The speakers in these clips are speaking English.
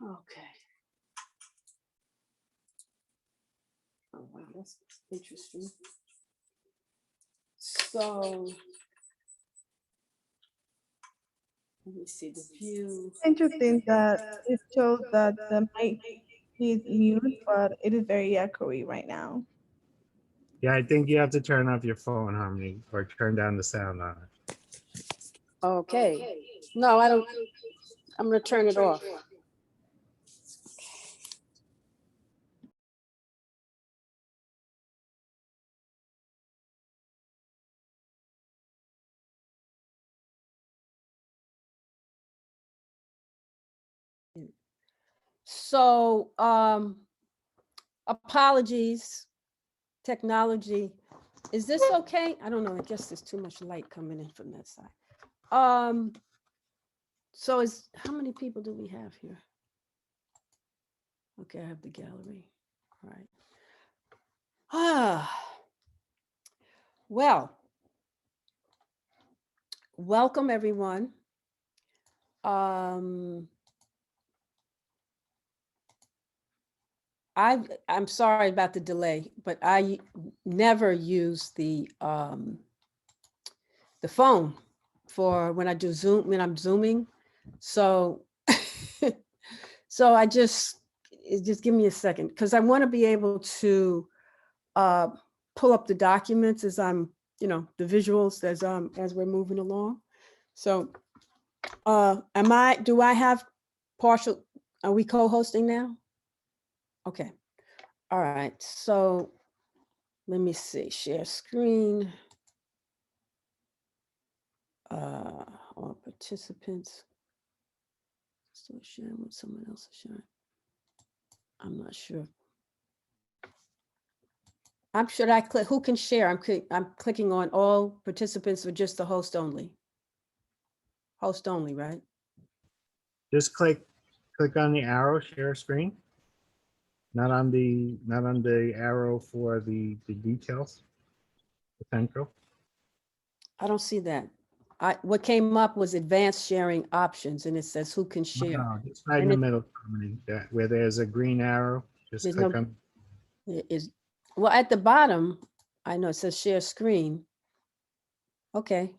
Okay. Oh, wow, that's interesting. So, let me see the view. Interesting that it shows that the mic is mute, but it is very echoey right now. Yeah, I think you have to turn off your phone, Harmony, or turn down the sound on it. Okay. No, I don't. I'm going to turn it off. So, apologies, technology. Is this okay? I don't know. I guess there's too much light coming in from that side. So is how many people do we have here? Okay, I have the gallery. All right. Well, welcome everyone. I'm sorry about the delay, but I never use the phone for when I do Zoom, when I'm Zooming. So so just give me a second because I want to be able to pull up the documents as I'm, the visuals as we're moving along. So do I have partial, are we co-hosting now? Okay. All right. So let me see, share screen. All participants. Still sharing what someone else is sharing. I'm not sure. Should I click, who can share? I'm clicking on all participants or just the host only? Host only, right? Just click on the arrow, share screen. Not on the arrow for the details, the central. I don't see that. What came up was advanced sharing options, and it says who can share. No, it's right in the middle, Harmony, where there's a green arrow. Just click on. It is, well, at the bottom, I know it says share screen. Okay.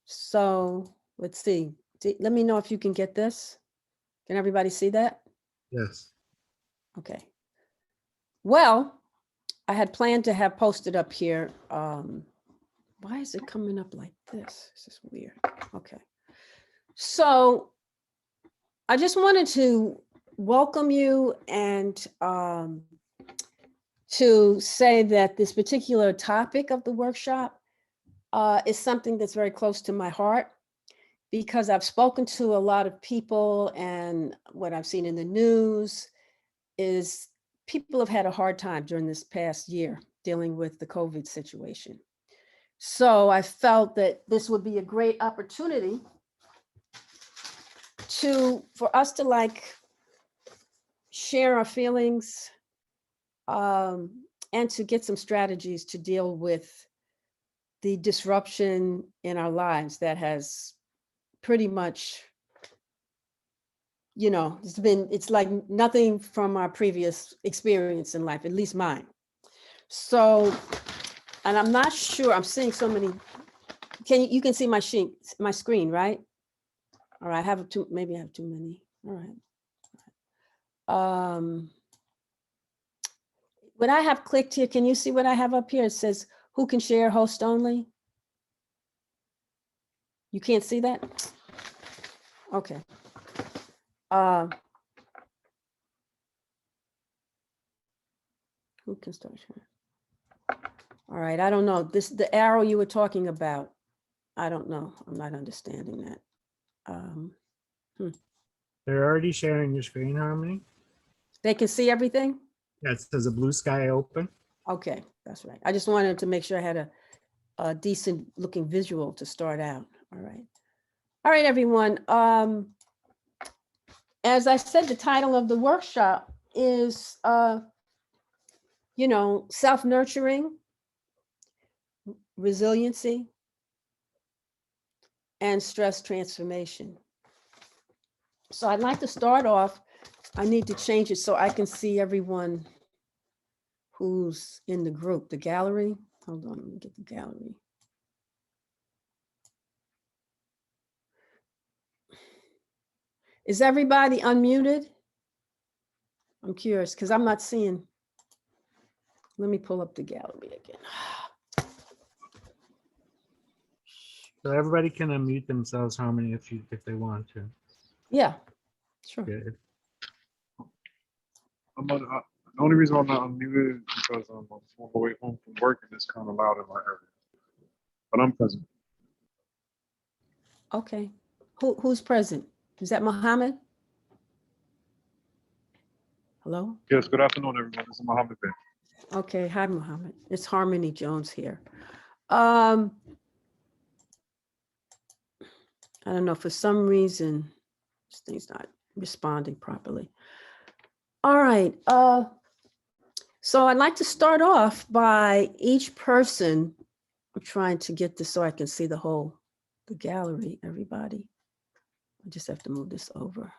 So let's see. Let me know if you can get this. Can everybody see that? Yes. Okay. Well, I had planned to have posted up here. Why is it coming up like this? This is weird. Okay. So I just wanted to welcome you and to say that this particular topic of the workshop is something that's very close to my heart because I've spoken to a lot of people, and what I've seen in the news is people have had a hard time during this past year dealing with the COVID situation. So I felt that this would be a great opportunity for us to share our feelings and to get some strategies to deal with the disruption in our lives that has pretty much, it's like nothing from our previous experience in life, at least mine. So, and I'm not sure, I'm seeing so many, you can see my screen, right? All right, maybe I have too many. All right. What I have clicked here, can you see what I have up here? It says, who can share, host only? You can't see that? Okay. Who can start sharing? All right, I don't know. The arrow you were talking about, I don't know. I'm not understanding that. They're already sharing your screen, Harmony. They can see everything? Yeah, it says a blue sky open. Okay, that's right. I just wanted to make sure I had a decent looking visual to start out. All right. All right, everyone. As I said, the title of the workshop is, self-nurturing, resiliency, and stress transformation. So I'd like to start off. I need to change it so I can see everyone who's in the group, the gallery. Hold on, let me get the gallery. Is everybody unmuted? I'm curious because I'm not seeing. Let me pull up the gallery again. So everybody can unmute themselves, Harmony, if they want to. Yeah, sure. Good. The only reason I'm not unmuted is because I'm on the way home from work and it's kind of loud in my area. But I'm present. Okay. Who's present? Is that Mohammed? Hello? Yes, good afternoon, everyone. This is Mohammed Bin. Okay, hi, Mohammed. It's Harmony Jones here. I don't know, for some reason, this thing's not responding properly. All right. So I'd like to start off by each person. I'm trying to get this so I can see the gallery, everybody. I just have to move this over.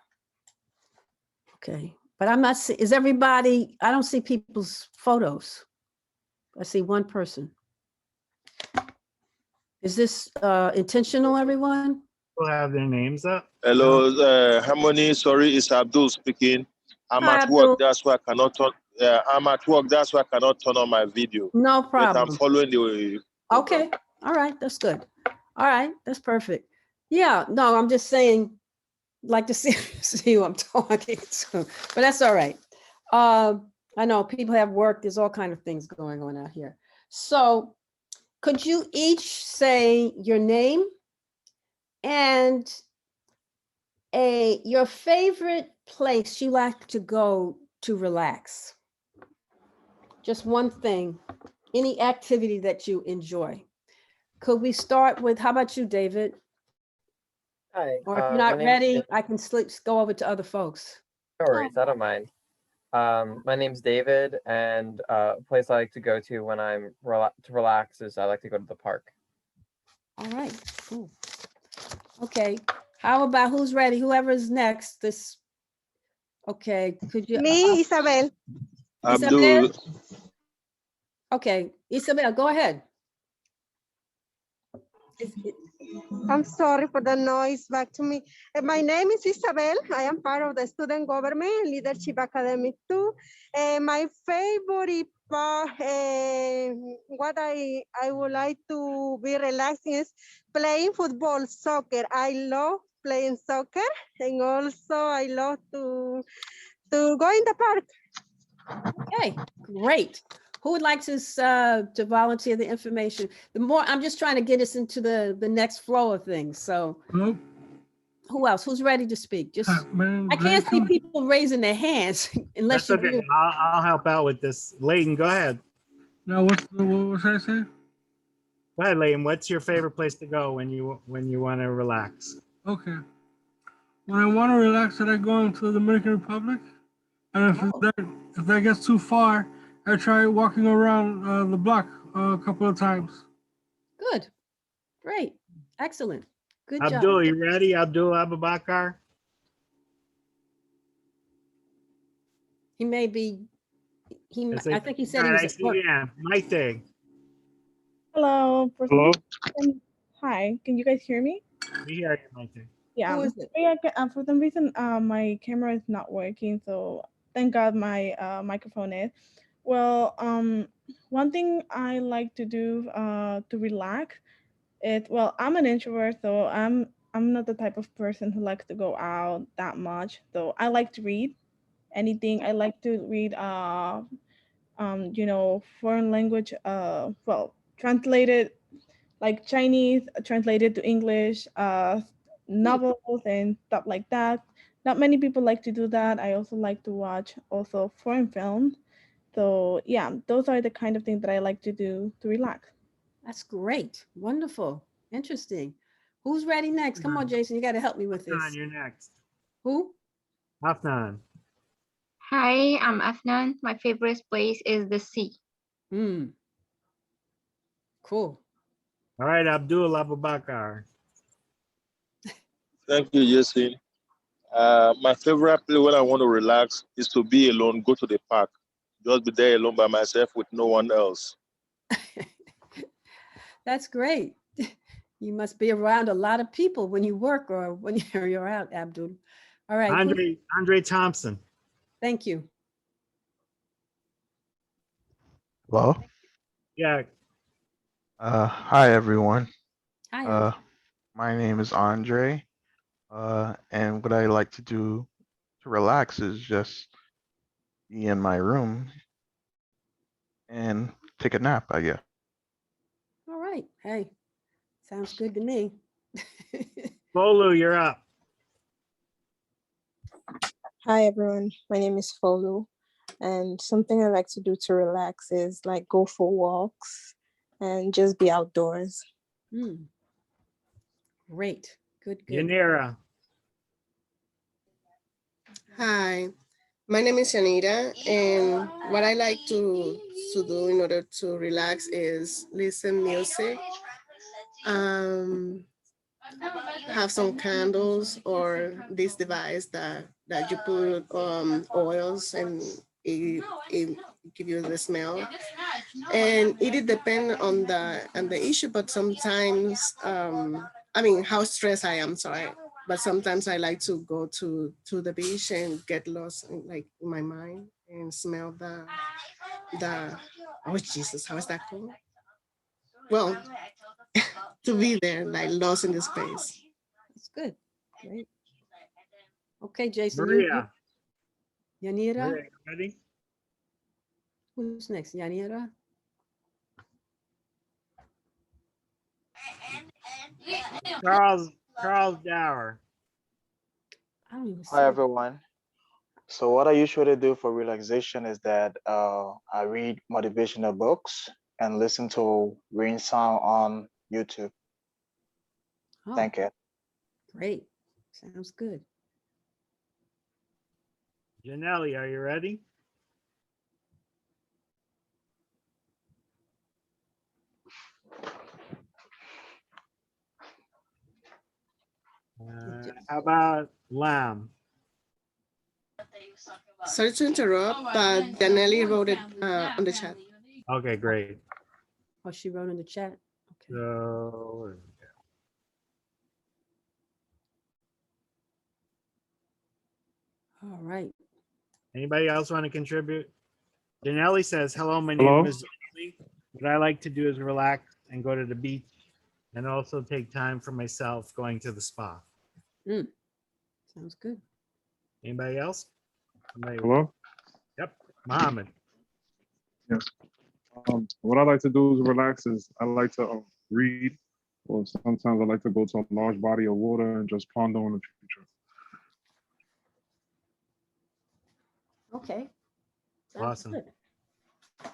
Okay, but I'm not seeing, is everybody, I don't see people's photos. I see one person. Is this intentional, everyone? We'll have their names up. Hello, Harmony. Sorry, it's Abdul speaking. I'm Hi, at work. Abdul. That's why I cannot turn. I'm at work. That's why I cannot turn on my video. No But problem. I'm following the. Okay, all right, that's good. All right, that's perfect. Yeah, no, I'm just saying, like to see, see who I'm talking to, but that's all right. I know people have work, there's all kind of things going on out here. So could you each say your name and your favorite place you like to go to relax? Just one thing, any activity that you enjoy. Could we start with, how about you, David? Hi. Or if you're My not name's ready, David. I can go over to other folks. No worries, I don't mind. My name's David, and a place I like to go to when I'm to relax is I like to go to the park. All right, cool. Okay, how about who's ready? Whoever's next, okay, could you? Me, Isabel. Isabel? Abdul. Okay, Isabel, go ahead. I'm sorry for the noise back to me. My name is Isabel. I am part of the Student Government and Leadership Academy too. My favorite part, what I would like to be relaxing is playing football, soccer. I love playing soccer, and also I love to go in the park. Okay, great. Who would like to volunteer the information? The more, I'm just trying to get us into the next flow of things. So Hello. who else? Who's ready to speak? Just, My name's I can't see Rachel. people raising their hands unless That's you okay. do. I'll help out with this. Layton, go ahead. Now, what should I say? Go ahead, Layton. What's your favorite place to go when you want to relax? Okay. When I want to relax, I go into the Dominican Republic, and if that gets too far, I try walking around the block a couple of times. Good, great, excellent, good job. Abdul, you ready? Abdul Abubakar? He may be, I think he said he All right, I was at see work. you. Yeah, my thing. Hello. Hello? Hi. Can you guys hear me? We hear you, my thing. Yeah. Who is it? For some reason, my camera is not working. So thank God my microphone is. Well, one thing I like to do to relax is, well, I'm an introvert, so I'm not the type of person who likes to go out that much. So I like to read anything. I like to read foreign language, well, translated, like Chinese translated to English, novels and stuff like that. Not many people like to do that. I also like to watch also foreign films. So yeah, those are the kind of things that I like to do to relax. That's great, wonderful, interesting. Who's ready next? Come on, Jason, you got to help me with Afnan, this. you're next. Who? Afnan. Hi, I'm Afnan. My favorite place is the sea. Cool. All right, Abdul Abubakar. Thank you, Jason. My favorite place when I want to relax is to be alone, go to the park. Just be there alone by myself with no one else. That's great. You must be around a lot of people when you work or when you're out, Abdul. All right. Andre Thompson. Thank you. Hello. Yeah. Hi everyone. Hi. My name is Andre. And what I like to do to relax is just be in my room and take a nap, I guess. All right. Hey, sounds good to me. Bolu, you're up. Hi everyone, my name is Folu, and something I like to do to relax is like go for walks and just be outdoors. Great. Good. Yanira. Hi, my name is Yanira, and what I like to do in order to relax is listen music, have some candles or this device that you put oils and it give you the smell, and it depends on the issue, but sometimes I mean how stressed I am, sorry, but sometimes I like to go to the beach and get lost in, like in my mind, and smell the oh Jesus, how is that called? Well, to be there, like lost in the space. That's good. Great. Okay, Jason. Maria. Yanira. Maria, ready? Who's next? Yanira. Charles Dower. Hi everyone. So what I usually do for relaxation is that I read motivational books and listen to rain sound on YouTube. Oh, Thank you. great. Sounds good. Janelli, are you ready? How about Lam? Sorry to interrupt, but Danelli wrote it on the chat. Okay, great. Oh, she wrote in the chat. Okay. So, All right. anybody else want to contribute? Janelli says, hello, my Hello? name is Janelli. What I like to do is relax and go to the beach and also take time for myself going to the spa. Sounds good. Anybody else? Hello? Yep, Mohammed. Yes. What I like to do is relax is I like to read, or sometimes I like to go to a large body of water and just ponder on the future. Okay. Sounds Awesome. good.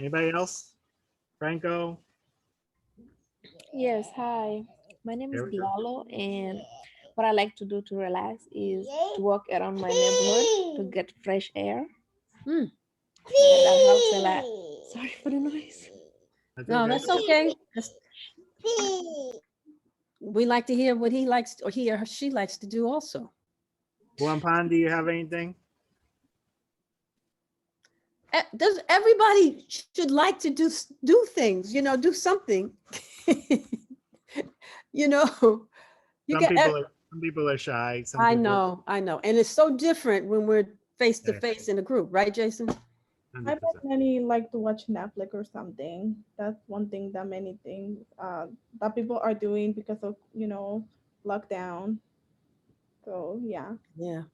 Anybody else? Franco? Yes, hi. My name is There we go. Lalo, and what I like to do to relax is to walk around my neighborhood to get fresh air. Yeah, that helps a lot. Sorry for the noise. No, that's okay. We like to hear what he likes, or he or she likes to do also. Wampan, do you have anything? Does everybody should like to do things, do something. Some people are shy. I know. And it's so different when we're face to face in a group, right, Jason? 100%. I bet many like to watch Netflix or something. That's one thing that many things that people are doing because of lockdown. So yeah. Yeah.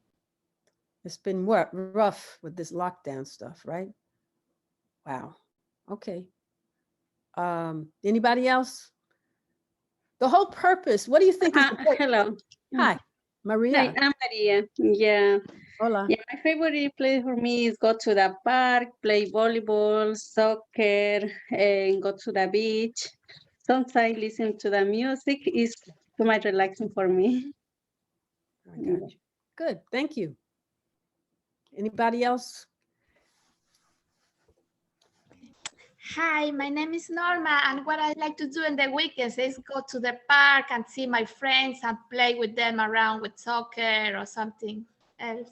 It's been rough with this lockdown stuff, right? Wow. Okay. Anybody else? The whole purpose. What do you think is the point? Hello. Hi, Maria. Hi, I'm Maria. Yeah. Hola. Yeah, my favorite place for me is go to the park, play volleyball, soccer, and go to the beach. Sometimes listen to the music is too much relaxing for me. I got you. Good. Thank you. Anybody else? Hi, my name is Norma, and what I like to do in the weekends is go to the park and see my friends and play with them around with soccer or something. else,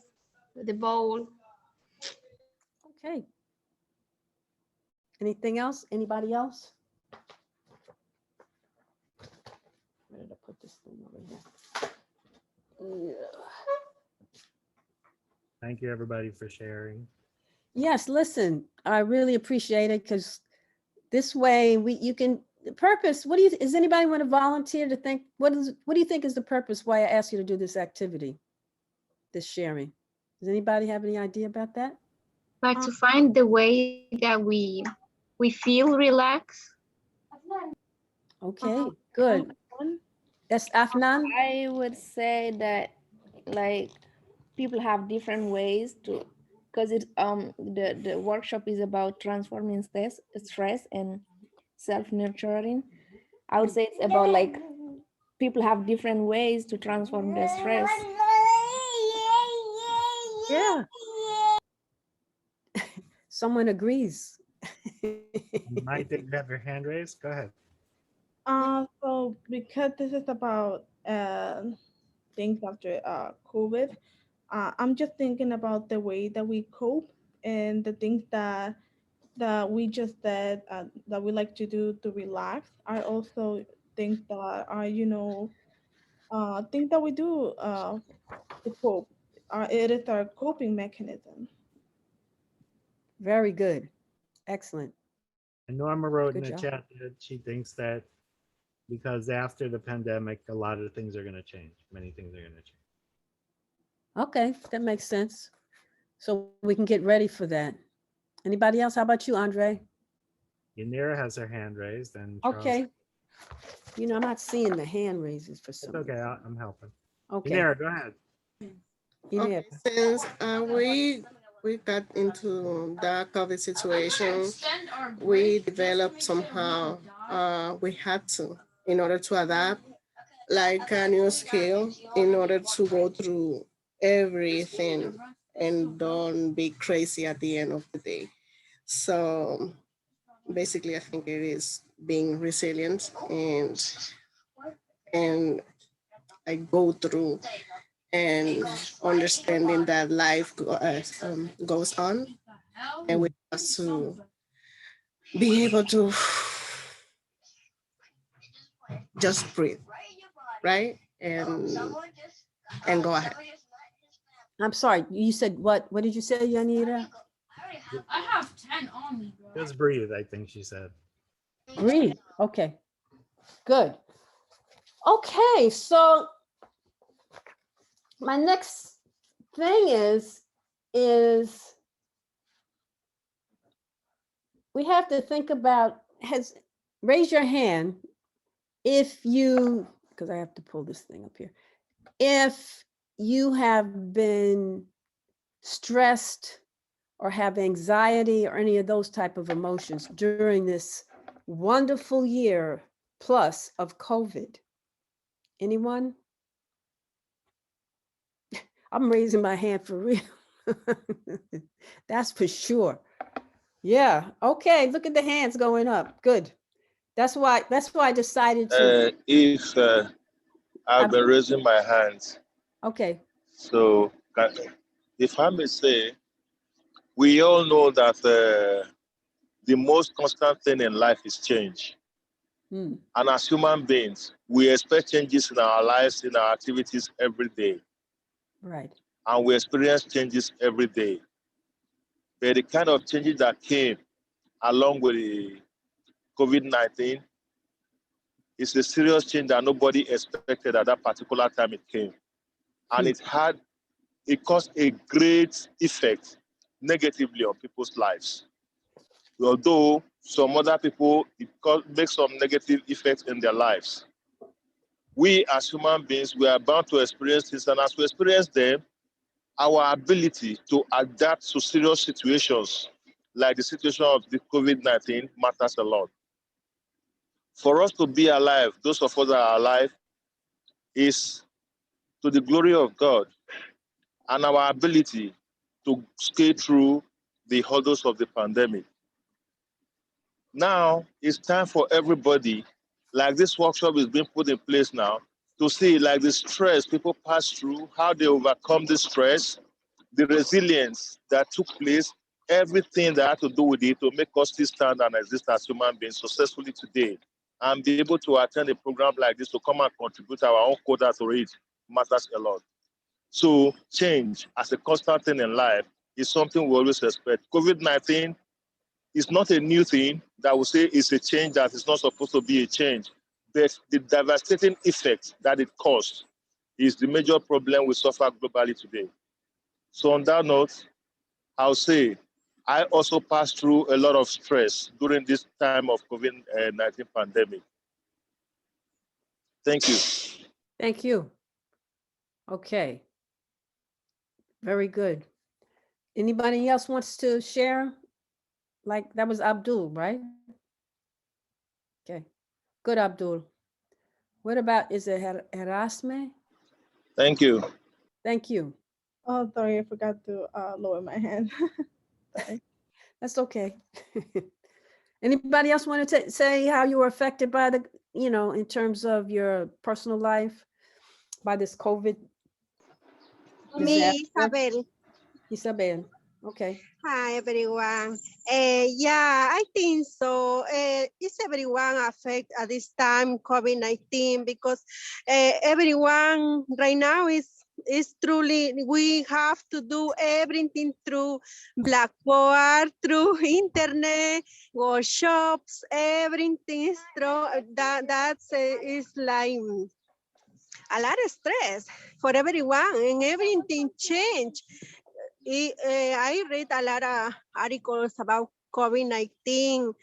the bowl. Okay. Anything else? Anybody else? Where did I put this thing over here? Yeah. Thank you, everybody, for sharing. Yes, listen, I really appreciate it because this way you can, the purpose, does anybody want to volunteer to think, what do you think is the purpose why I asked you to do this activity, this sharing? Does anybody have any idea about that? Like to find the way that we feel relaxed. Okay, good. That's Afnan. I would say that like people have different ways to, because the workshop is about transforming stress and self-nurturing. I would say it's about like people have different ways to transform their stress. Yeah. Someone agrees. Mike, did you have your hand raised? Go ahead. So because this is about things after COVID, I'm just thinking about the way that we cope and the things that we just said that we like to do to relax are also things that are things that we do to cope. It is our coping mechanism. Very good. Excellent. And Norma wrote in Good the job. chat that she thinks that because after the pandemic, a lot of things are going to change. Many things are going to change. Okay, that makes sense. So we can get ready for that. Anybody else? How about you, Andre? Yanira has her hand raised, and Charles. Okay. You know, I'm not seeing the hand raises for some It's okay. reason. I'm helping. Okay. Yanira, go ahead. Yanira. Since we got into the COVID situation, we developed somehow, we had to, in order to adapt, like a new skill, in order to go through everything and don't be crazy at the end of the day. So basically, I think it is being resilient and I go through and understanding that life goes on, and we have to be able to just breathe, right? And go ahead. I'm sorry. You said what? What did you say, Yanira? I have 10 on me, bro. Just breathe, I think she said. Breathe. Okay. Good. Okay. So my next thing is we have to think about, raise your hand if you, because I have to pull this thing up here. If you have been stressed or have anxiety or any of those type of emotions during this wonderful year plus of COVID. Anyone? I'm raising my hand for real. That's for sure. Yeah. Okay. Look at the hands going up. Good. That's why I decided to. If I've been raising my hands. Okay. So if I may say, we all know that the most constant thing in life is change. And as human beings, we expect changes in our lives, in our activities every day. Right. And we experience changes every day. But the kind of changes that came along with the COVID-19 is a serious change that nobody expected at that particular time it came. And it caused a great effect negatively on people's lives. Although some other people, it makes some negative effects in their lives. We as human beings, we are bound to experience this, and as we experience them, our ability to adapt to serious situations, like the situation of the COVID-19, matters a lot. For us to be alive, those of us that are alive, is to the glory of God and our ability to skate through the hurdles of the pandemic. Now, it's time for everybody, like this workshop is being put in place now, to see like the stress people pass through, how they overcome the stress, the resilience that took place, everything that had to do with it to make us still stand and exist as human beings successfully today, and be able to attend a program like this to come and contribute our own quota to it matters a lot. So change as a constant thing in life is something we always respect. COVID-19 is not a new thing that we say is a change that is not supposed to be a change. But the devastating effect that it caused is the major problem we suffer globally today. So on that note, I'll say I also passed through a lot of stress during this time of COVID-19 pandemic. Thank you. Thank you. Okay. Very good. Anybody else wants to share? Like that was Abdul, right? Okay. Good, Abdul. What about, is it Erasme? Thank you. Thank you. Oh, sorry, I forgot to lower my hand. Sorry. That's okay. Anybody else want to say how you were affected by the, in terms of your personal life by this COVID Me, disaster? Isabel. Isabel, okay. Hi, everyone. Yeah, I think so. Is everyone affected at this time, COVID-19? Because everyone right now is truly, we have to do everything through Blackboard, through internet, workshops, everything is through that's is like a lot of stress for everyone, and everything changed. I read a lot of articles about COVID-19,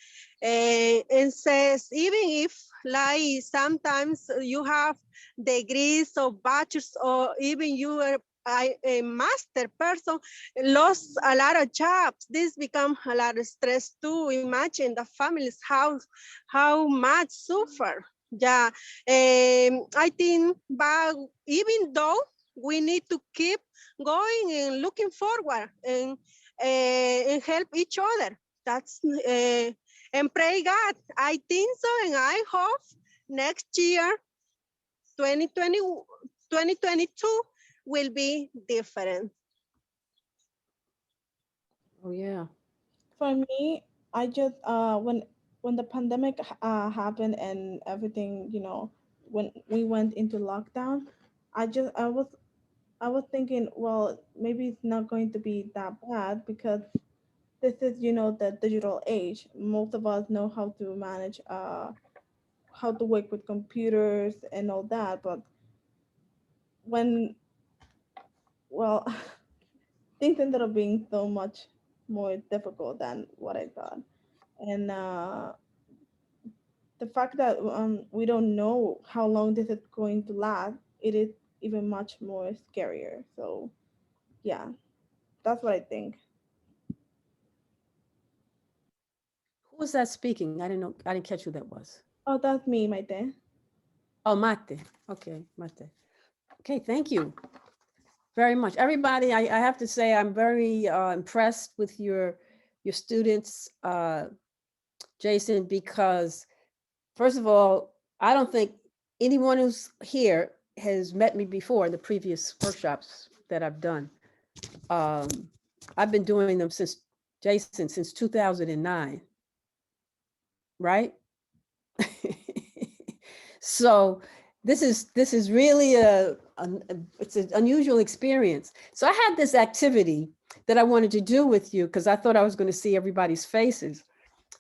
and says even if like sometimes you have degrees or bachelors, or even you are a master person, lost a lot of jobs. This become a lot of stress too. Imagine the families how much suffer. Yeah, I think, but even though we need to keep going and looking forward and help each other. That's and pray God. I think so, and I hope next year, 2020, 2022 will be different. Oh yeah. For me, I just when the pandemic happened and everything, when we went into lockdown, I was thinking, well, maybe it's not going to be that bad because this is, the digital age. Most of us know how to manage, how to work with computers and all that. But when, well, things ended up being so much more difficult than what I thought. And the fact that we don't know how long this is going to last, it is even much more scarier. So, yeah, that's what I think. Who was that speaking? I didn't know. I didn't catch who that was. Oh, that's me, Maite. Oh, Mate. Okay, Mate. Okay, thank you very much. Everybody, I have to say I'm very impressed with your students, Jason, because first of all, I don't think anyone who's here has met me before in the previous workshops that I've done. I've been doing them since, Jason, since 2009, right? So this is really it's an unusual experience. So I had this activity that I wanted to do with you because I thought I was going to see everybody's faces.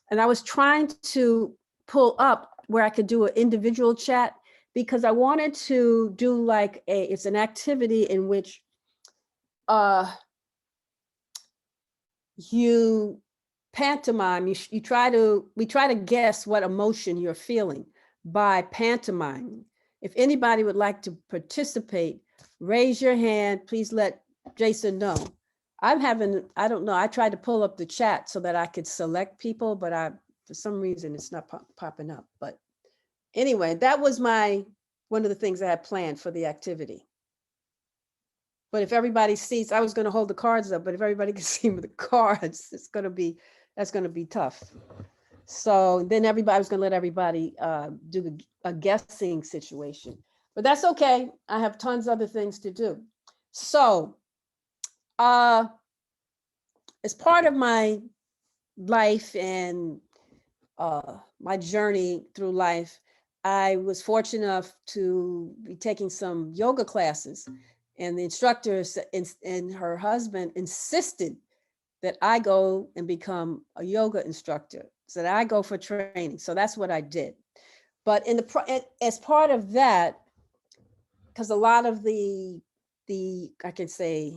And I was trying to pull up where I could do an individual chat because I wanted to do like it's an activity in which you pantomime, we try to guess what emotion you're feeling by pantomiming. If anybody would like to participate, raise your hand. Please let Jason know. I don't know, I tried to pull up the chat so that I could select people, but for some reason it's not popping up. But anyway, that was one of the things I had planned for the activity. But if everybody sees, I was going to hold the cards up, but if everybody can see the cards, that's going to be tough. So then I was going to let everybody do a guessing situation. But that's okay. I have tons of other things to do. So, as part of my life and my journey through life, I was fortunate enough to be taking some yoga classes, and the instructor and her husband insisted that I go and become a yoga instructor, so that I go for training. So that's what I did. But as part of that, because a lot of the I can say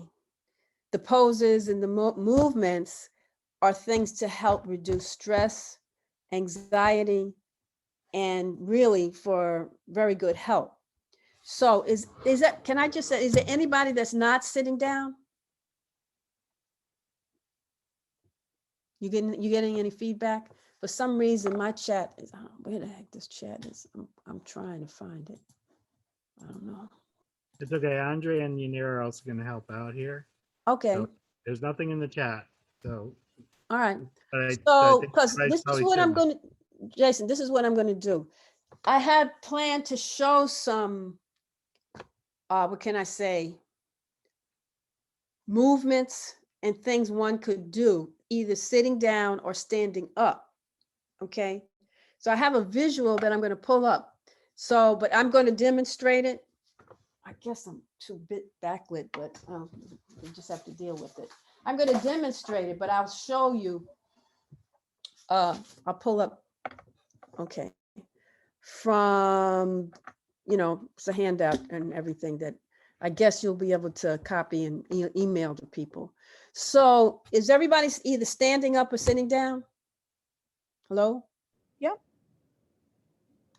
the poses and the movements are things to help reduce stress, anxiety, and really for very good health. So is that, can I just say, is there anybody that's not sitting down? You getting any feedback? For some reason, my chat is, where the heck this chat is? I'm trying to find it. I don't know. It's okay. Andre and Yanira are also going to help out here. Okay. So there's nothing in the chat. So. All right. But So, because this is what I'm going to, Jason, this is what I'm going to do. I had planned to show some, what can I say, movements and things one could do, either sitting down or standing up. Okay. So I have a visual that I'm going to pull up. So, but I'm going to demonstrate it. I guess I'm too bit backlit, but we just have to deal with it. I'm going to demonstrate it, but I'll show you. I'll pull up. Okay. From, it's a handout and everything that I guess you'll be able to copy and email to people. So is everybody either standing up or sitting down? Hello? Yep.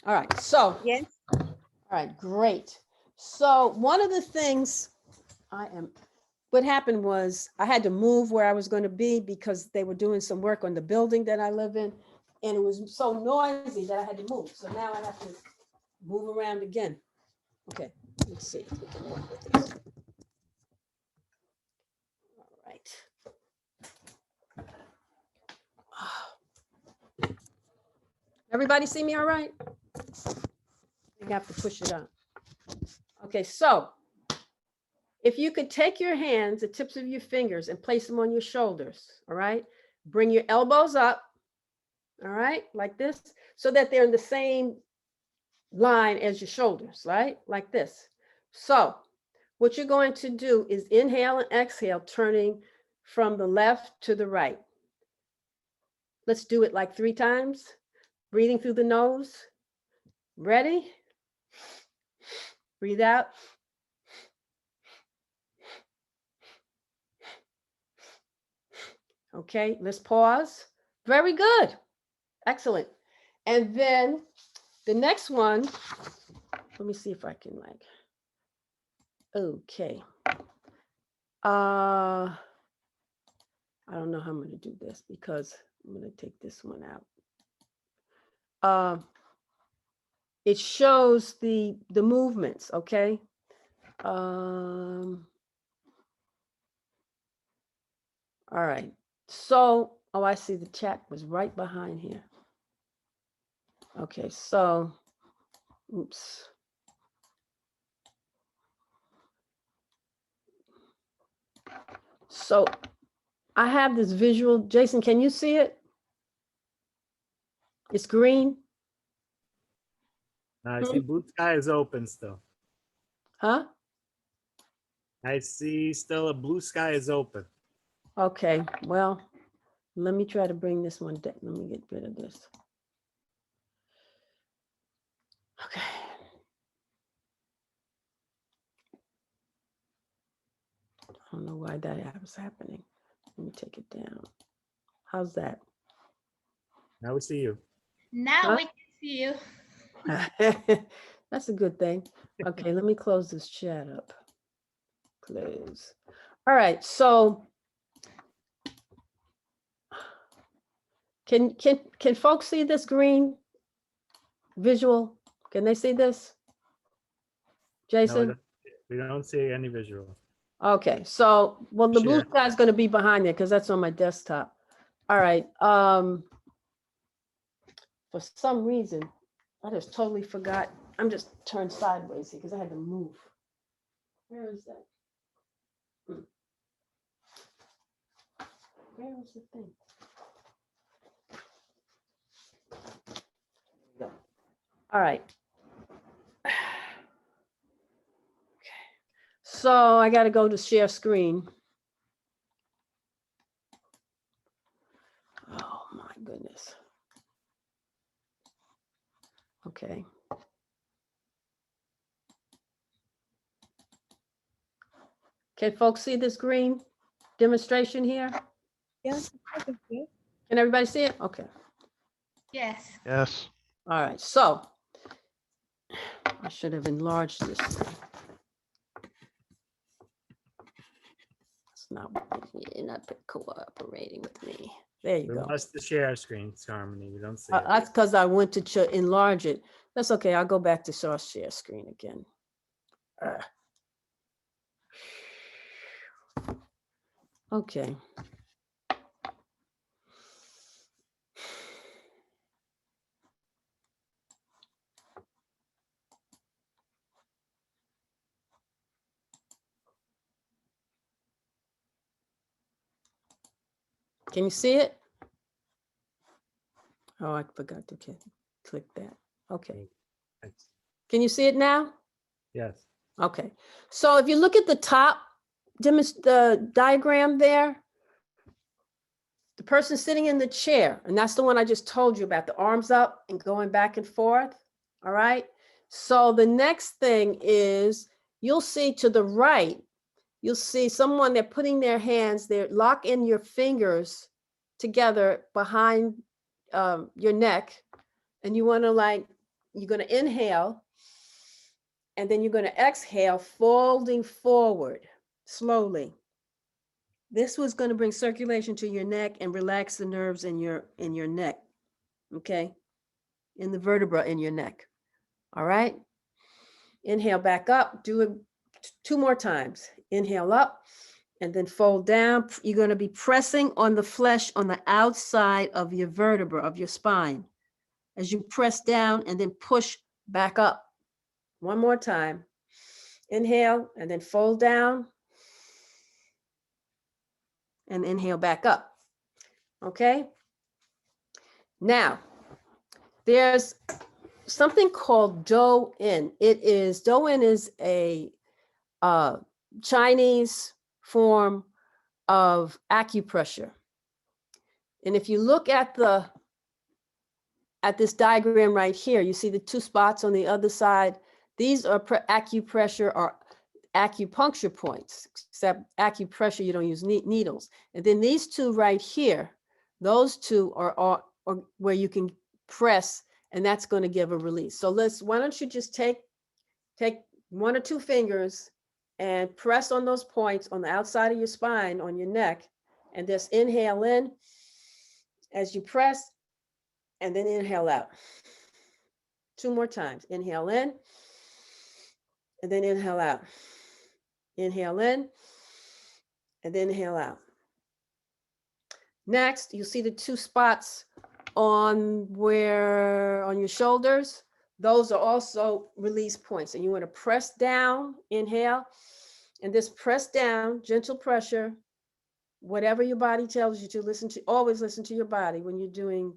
All right. So, yes. All right, great. So one of the things what happened was I had to move where I was going to be because they were doing some work on the building that I live in. And it was so noisy that I had to move. So now I have to move around again. Okay, let's see if we can work with this. All right. Everybody see me all right? You have to push it up. Okay, so if you could take your hands, the tips of your fingers, and place them on your shoulders, all right? Bring your elbows up, all right, like this, so that they're in the same line as your shoulders, right? Like this. So what you're going to do is inhale and exhale, turning from the left to the right. Let's do it like 3 times. Breathing through the nose. Ready? Breathe out. Okay, let's pause. Very good. Excellent. And then the next one, let me see if I can okay. I don't know how I'm going to do this because I'm going to take this one out. It shows the movements, okay? All right. So, I see the chat was right behind here. Okay, so, oops. So I have this visual. Jason, can you see it? It's green. I see blue sky is open still. Huh? I see still a blue sky is open. Okay, well, let me try to bring this one down. Let me get rid of this. Okay. I don't know why that was happening. Let me take it down. How's that? Now we see you. Now we can see you. That's a good thing. Okay, let me close this chat up. Close. All right, so can folks see this green visual? Can they see this? Jason? No, we don't see any visual. Okay, so, well, the blue Share. sky is going to be behind there because that's on my desktop. All right. For some reason, I just totally forgot I'm just turned sideways here because I had to move. Where is that? Where is the thing? Go. All right. Okay. So I got to go to share screen. Oh my goodness. Okay. Can folks see this green demonstration here? Yes. I can see it. Can everybody see it? Okay. Yes. Yes. All right. So I should have enlarged this. It's not you're not cooperating with me. There you We go. must the share screen, Harmony. We don't see it. That's because I went to enlarge it. That's okay. I'll go back to share screen again. Okay. Can you see it? Oh, I forgot to click that. Okay. Thanks. Can you see it now? Yes. Okay. So if you look at the top, the diagram there, the person sitting in the chair, and that's the one I just told you about, the arms up and going back and forth. All right. So the next thing is you'll see to the right, you'll see someone, they're putting their hands, they're lock in your fingers together behind your neck. And you want to you're going to inhale and then you're going to exhale, folding forward slowly. This was going to bring circulation to your neck and relax the nerves in your neck. Okay. In the vertebra in your neck. All right. Inhale back up. Do it 2 more times. Inhale up and then fold down. You're going to be pressing on the flesh on the outside of your vertebra of your spine as you press down and then push back up. 1 more time. Inhale and then fold down and inhale back up. Okay. Now, there's something called Do-In. Do-In is a Chinese form of acupressure. And if you look at this diagram right here, you see the 2 spots on the other side. These are acupressure or acupuncture points, except acupressure, you don't use needles. And then these 2 right here, those 2 are where you can press, and that's going to give a release. So why don't you just take 1 or 2 fingers and press on those points on the outside of your spine, on your neck, and just inhale in as you press, and then inhale out. 2 more times. Inhale in, and then inhale out. Inhale in, and then inhale out. Next, you'll see the 2 spots on your shoulders. Those are also release points. And you want to press down, inhale, and just press down, gentle pressure, whatever your body tells you to always listen to your body when you're doing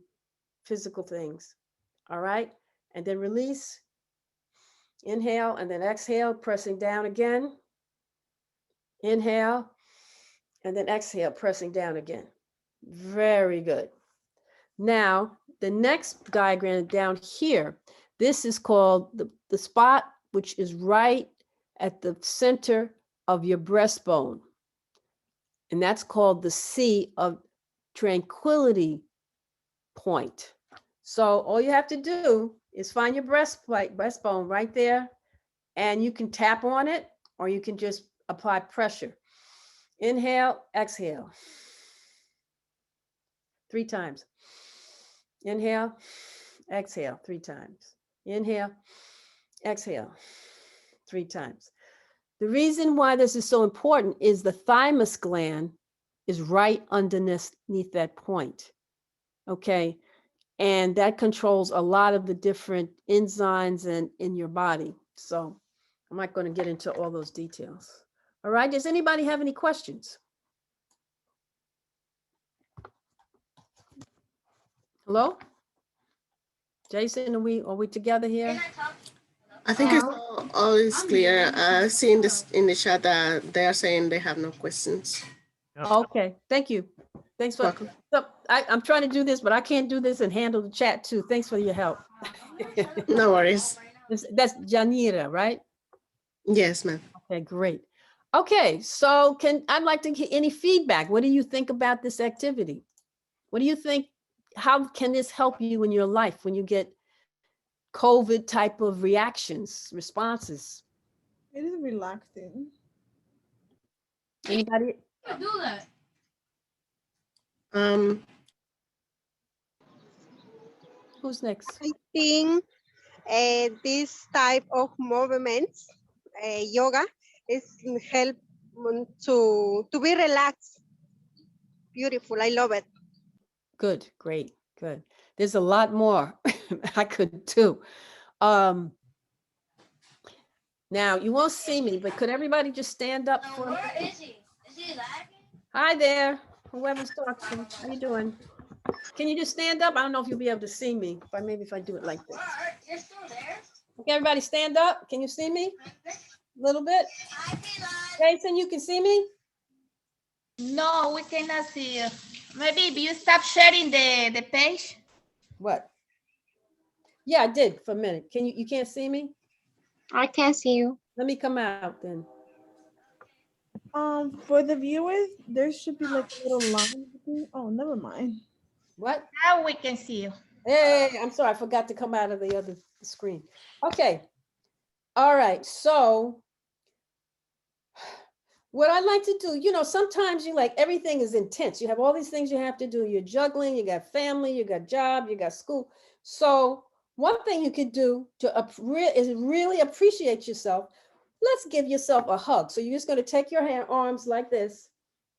physical things. All right. And then release, inhale, and then exhale, pressing down again. Inhale, and then exhale, pressing down again. Very good. Now, the next diagram down here, this is called the spot, which is right at the center of your breastbone. And that's called the Sea of Tranquility Point. So all you have to do is find your breastbone right there, and you can tap on it, or you can just apply pressure. Inhale, exhale. 3 times. Inhale, exhale 3 times. Inhale, exhale 3 times. The reason why this is so important is the thymus gland is right underneath that point. Okay. And that controls a lot of the different enzymes in your body. So I'm not going to get into all those details. All right, does anybody have any questions? Hello? Jason, are we together here? I think it's all is clear. I see in the chat that they are saying they have no questions. Okay, thank you. Thanks for, Welcome. so I'm trying to do this, but I can't do this and handle the chat too. Thanks for your help. No worries. That's Janira, right? Yes, ma'am. Okay, great. Okay, so I'd like to get any feedback. What do you think about this activity? What do you think, how can this help you in your life when you get COVID type of reactions, responses? It is relaxing. Anybody? Do that. Who's next? I think this type of movements, yoga, is help to be relaxed. Beautiful. I love it. Good, great, good. There's a lot more I could do. Now you won't see me, but could everybody just stand up for a Where minute? is he? Is he lagging? Hi there, whoever's talking. How you doing? Can you just stand up? I don't know if you'll be able to see me, but maybe if I do it like this. You're still there? Okay, everybody stand up. Can you see me? A little bit. Jason, you can see me? No, we cannot see you. Maybe if you stop sharing the page. What? Yeah, I did for a minute. You can't see me? I can see you. Let me come out then. For the viewers, there should be like a little line between. Oh, never mind. What? Now we can see you. Hey, I'm sorry, I forgot to come out of the other screen. Okay. All right, so what I like to do, sometimes you like everything is intense. You have all these things you have to do. You're juggling, you got family, you got job, you got school. So one thing you could do is really appreciate yourself. Let's give yourself a hug. So you're just going to take your arms like this,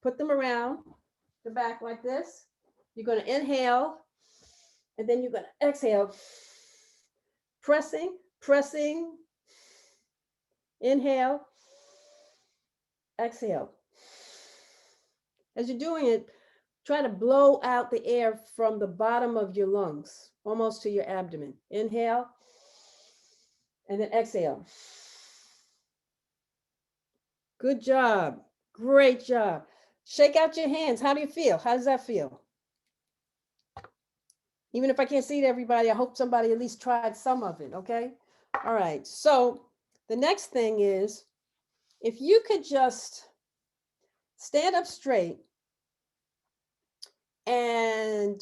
put them around the back like this. You're going to inhale, and then you're going to exhale. Pressing, inhale, exhale. As you're doing it, try to blow out the air from the bottom of your lungs, almost to your abdomen. Inhale, and then exhale. Good job. Great job. Shake out your hands. How do you feel? How does that feel? Even if I can't see it, everybody, I hope somebody at least tried some of it, okay? All right, so the next thing is, if you could just stand up straight and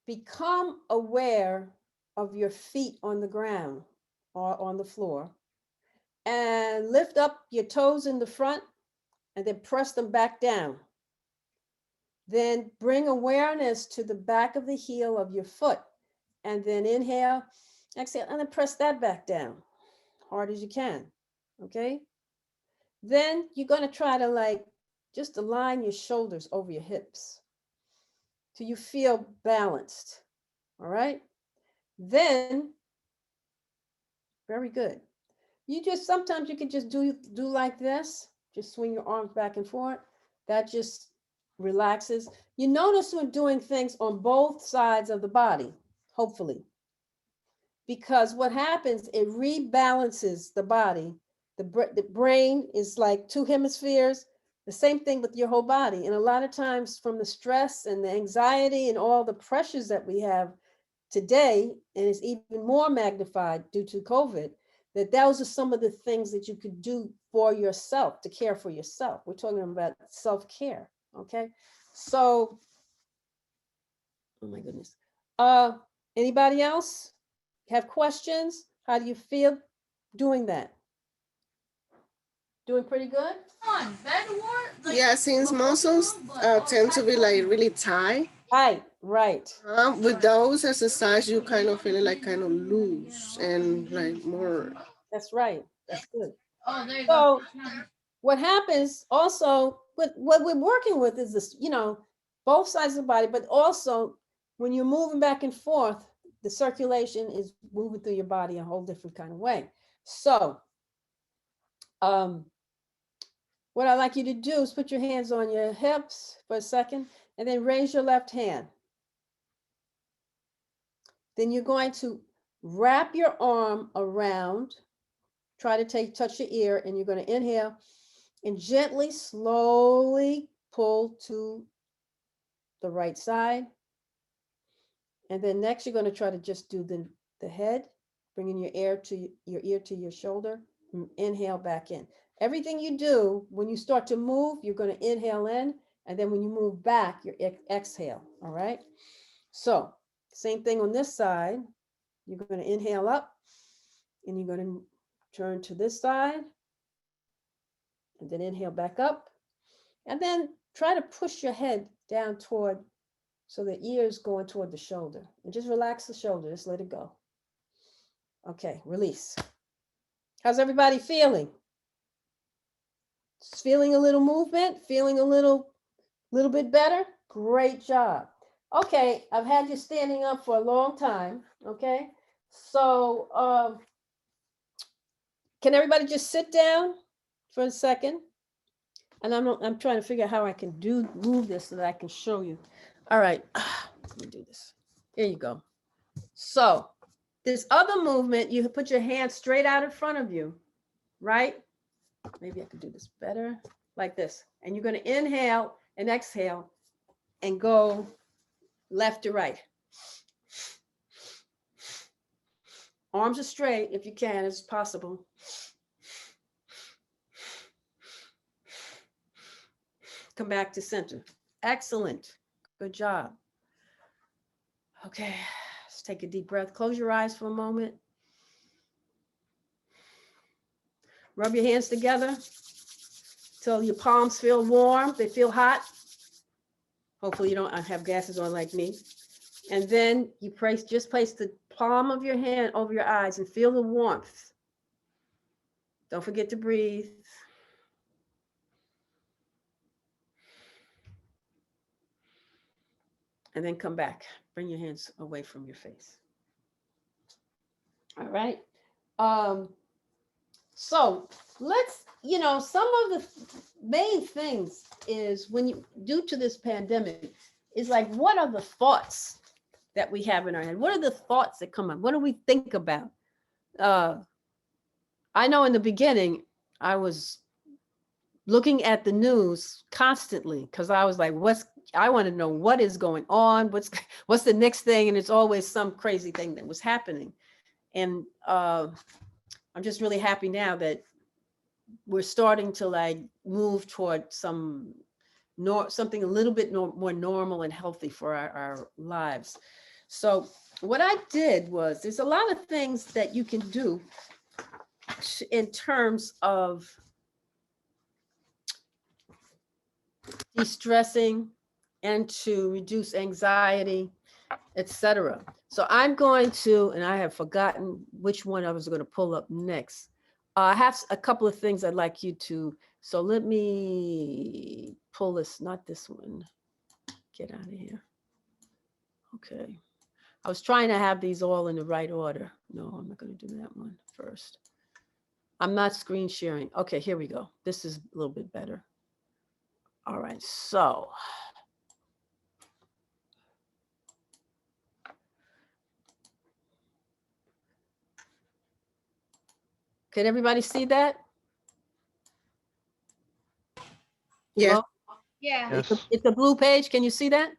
become aware of your feet on the ground or on the floor, and lift up your toes in the front and then press them back down. Then bring awareness to the back of the heel of your foot, and then inhale, exhale, and then press that back down hard as you can. Okay. Then you're going to try to just align your shoulders over your hips till you feel balanced. All right. Then, very good. Sometimes you can just do like this, just swing your arms back and forth. That just relaxes. You notice we're doing things on both sides of the body, hopefully. Because what happens, it rebalances the body. The brain is like two hemispheres, the same thing with your whole body. And a lot of times from the stress and the anxiety and all the pressures that we have today, and it's even more magnified due to COVID, that those are some of the things that you could do for yourself, to care for yourself. We're talking about self-care, okay? So, oh my goodness. Anybody else have questions? How do you feel doing that? Doing pretty good? Yeah, since muscles tend to be like really tight. Right. With those exercises, you kind of feel like kind of loose and like more. That's right. That's good. So what happens also, what we're working with is this, both sides of the body, but also when you're moving back and forth, the circulation is moving through your body a whole different kind of way. So what I'd like you to do is put your hands on your hips for a second and then raise your left hand. Then you're going to wrap your arm around, try to touch your ear, and you're going to inhale and gently, slowly pull to the right side. And then next, you're going to try to just do the head, bringing your ear to your shoulder, inhale back in. Everything you do, when you start to move, you're going to inhale in, and then when you move back, you exhale, all right? So same thing on this side. You're going to inhale up, and you're going to turn to this side, and then inhale back up, and then try to push your head down toward, so the ear is going toward the shoulder, and just relax the shoulder, just let it go. Okay, release. How's everybody feeling? Just feeling a little movement, feeling a little bit better? Great job. Okay, I've had you standing up for a long time, okay? So can everybody just sit down for a second? And I'm trying to figure out how I can move this so that I can show you. All right, let me do this. Here you go. So this other movement, you put your hand straight out in front of you, right? Maybe I could do this better, like this. And you're going to inhale and exhale and go left to right. Arms are straight if you can, as possible. Come back to center. Excellent. Good job. Okay, let's take a deep breath. Close your eyes for a moment. Rub your hands together till your palms feel warm. They feel hot. Hopefully you don't have glasses on like me. And then you just place the palm of your hand over your eyes and feel the warmth. Don't forget to breathe. And then come back. Bring your hands away from your face. All right. So let's, some of the main things is due to this pandemic, is like, what are the thoughts that we have in our head? What are the thoughts that come up? What do we think about? I know in the beginning, I was looking at the news constantly because I was like, I want to know what is going on. What's the next thing? And it's always some crazy thing that was happening. And I'm just really happy now that we're starting to like move toward something a little bit more normal and healthy for our lives. So what I did was, there's a lot of things that you can do in terms of de-stressing and to reduce anxiety, etc. So I'm going to, and I have forgotten which one I was going to pull up next. I have a couple of things I'd like you to, so let me pull this, not this one. Get out of here. Okay. I was trying to have these all in the right order. No, I'm not going to do that one first. I'm not screen sharing. Okay, here we go. This is a little bit better. All right, so. Can everybody see that? Yeah. Well, Yeah. it's a blue page. Can you see that?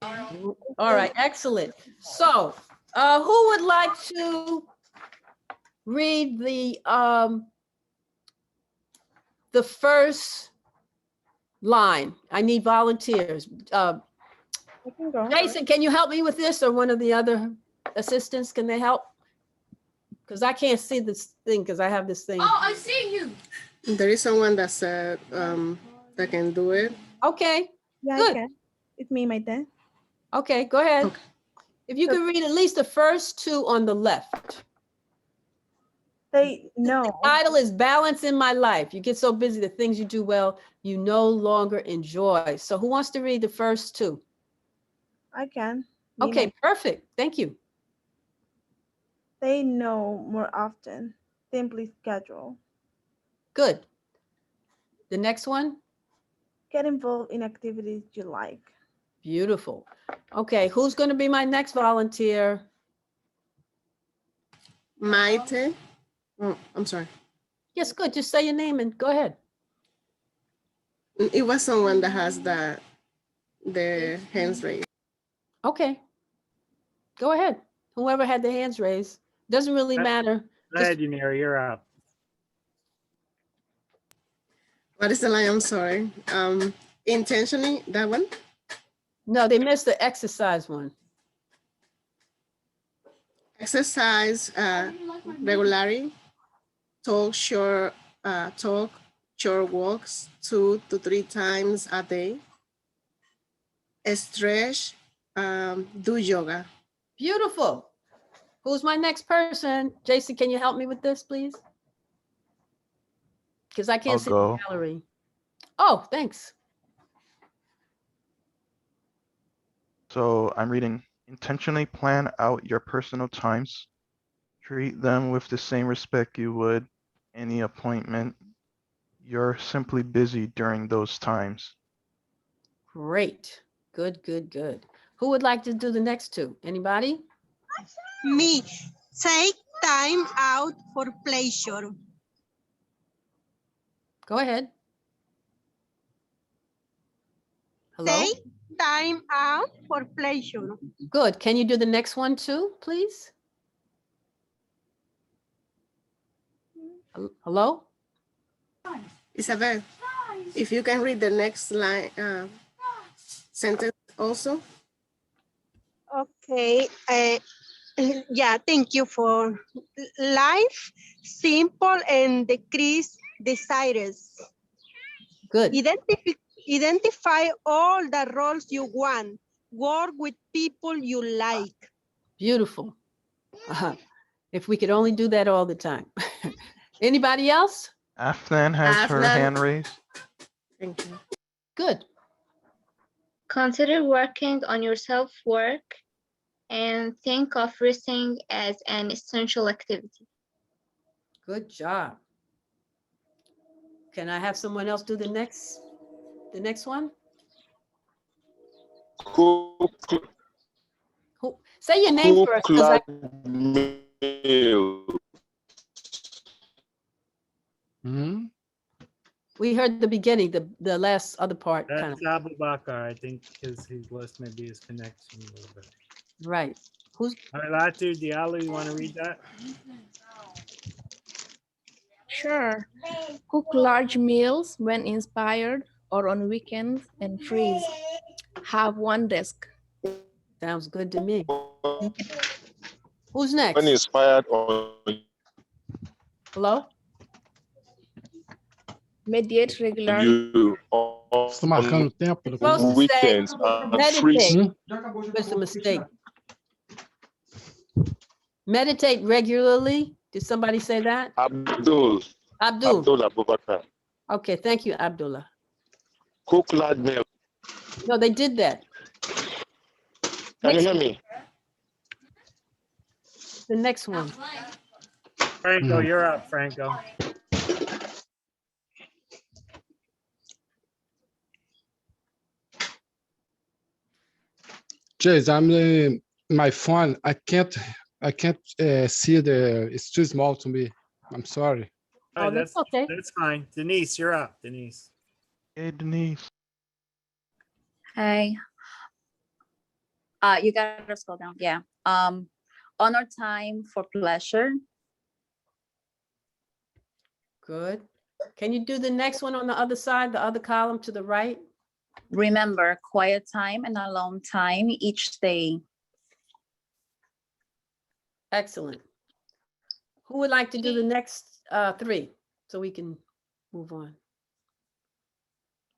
All right, excellent. So who would like to read the first line? I need volunteers. I can go. Jason, can you help me with this, or one of the other assistants? Can they help? Because I can't see this thing because I have this thing. Oh, I see you. There is someone that said that can do it. Okay. Yeah, good. I can. It's me, my dad. Okay, go ahead. Okay. If you could read at least the first two on the left. The title is Balance in My Life. You get so busy, the things you do well, you no longer enjoy. So who wants to read the first two? I can. Okay, perfect. Thank you. They know more often. Simply schedule. Good. The next one? Get involved in activities you like. Beautiful. Okay, who's going to be my next volunteer? Maite. Oh, I'm sorry. Yes, good. Just say your name and go ahead. It was someone that has the hands raised. Okay. Go ahead. Whoever had their hands raised. Doesn't really matter. Go ahead, Yanira, you're up. What is the line? I'm sorry. Intentionally, that one? No, they missed the exercise one. Exercise regularly. Talk short walks 2 to 3 times a day. Stretch, do yoga. Beautiful. Who's my next person? Jason, can you help me with this, please? Because I can't I'll see go. the gallery. Oh, thanks. So I'm reading, intentionally plan out your personal times. Treat them with the same respect you would any appointment. You're simply busy during those times. Great. Good, good, good. Who would like to do the next two? Anybody? Me, take time out for pleasure. Go ahead. Hello? Take time out for pleasure. Good. Can you do the next one too, please? Hello? Isabel, if you can read the next line, sentence also. Okay. Yeah, thank you for life, simple and decrease desires. Good. Identify all the roles you want. Work with people you like. Beautiful. If we could only do that all the time. Anybody else? Afnan has her hand raised. Thank you. Good. Consider working on your self-work and think of resting as an essential activity. Good job. Can I have someone else do the next one? Who, say your name first. We heard the beginning, the last other part. That's Abu Bakr, I think, because he's lost maybe his connection a little bit. Right. Who's? All right, Latu, Diallo, you want to read that? Sure. Cook large meals when inspired or on weekends and freeze. Have one desk. Sounds good to me. Who's next? When inspired or hello? Mediate regularly. You marcando tempo. on weekends and free. What's the mistake? Meditate regularly. Did somebody say that? Abdul Abubakar. Okay, thank you, Abdullah. Cook large meal. No, they did that. Can you hear me? The next one. Franco, you're up, Franco. Jase, I'm my phone. I can't see the. It's too small to me. I'm sorry. All right, that's okay. That's fine. Denise, you're up. Denise. Hey, Denise. Hi. You gotta scroll down. Yeah. Honor time for pleasure. Good. Can you do the next one on the other side, the other column to the right? Remember, quiet time and alone time each day. Excellent. Who would like to do the next three so we can move on?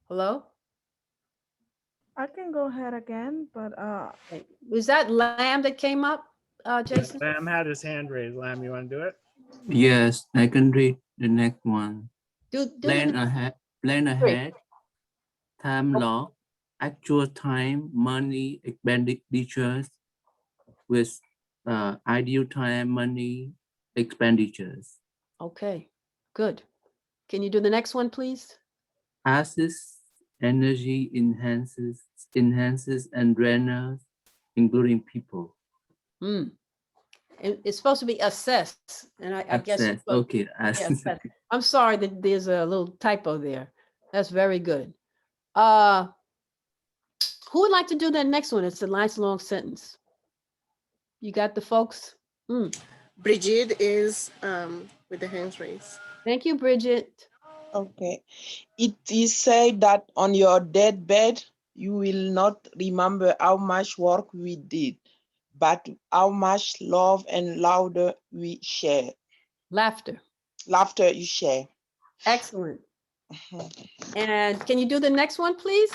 Hello? I can go ahead again, but was that Lamb that came up, Jason? Lamb had his hand raised. Lamb, you want to do it? Yes, I can read the next one. Plan ahead, time log, actual time, money expenditures, with ideal time, money, expenditures. Okay, good. Can you do the next one, please? Assess, energy enhances and drainers, including people. It's supposed to be assess, and I guess. Assess, okay. Yeah, assess. I'm sorry that there's a little typo there. That's very good. Who would like to do that next one? It's a nice long sentence. You got the folks? Brigitte is with the hands raised. Thank you, Bridget. Okay. It is said that on your deathbed, you will not remember how much work we did, but how much love and laughter we share. Laughter. Laughter you share. Excellent. And can you do the next one, please?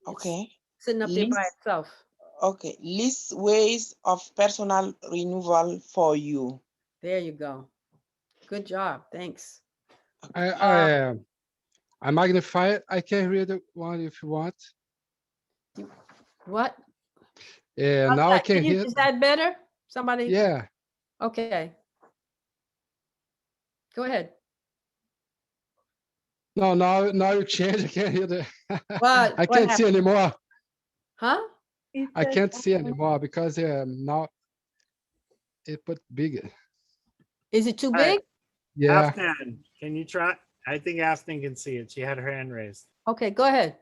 Okay. It's sitting up there by itself. Okay. List ways of personal renewal for you. There you go. Good job. Thanks. I magnify it. I can read the one if you want. What? Yeah, How's now that? I can hear. Is that better? Somebody? Yeah. Okay. Go ahead. No, now you change. I can't hear the. What? I can't see anymore. Huh? I can't see anymore because now it put bigger. Is it too All right. big? Yeah. Afnan, can you try? I think Afnan can see it. She had her hand raised. Okay, go ahead.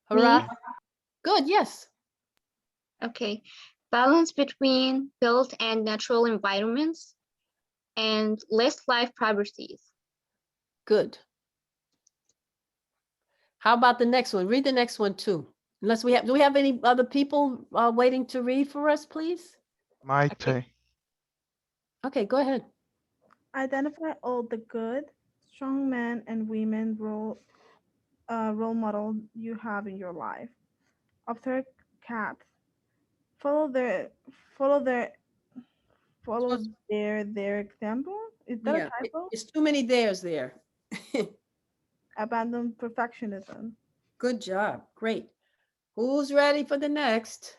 Hurrah. Good, yes. Okay. Balance between built and natural environments and less life priorities. Good. How about the next one? Read the next one too. Unless we have, do we have any other people waiting to read for us, please? Maite. Okay, go ahead. Identify all the good, strong men and women role model you have in your life. Observe cats. Follow their example. Is that Yeah, a typo? it's too many theirs there. Abandon perfectionism. Good job. Great. Who's ready for the next?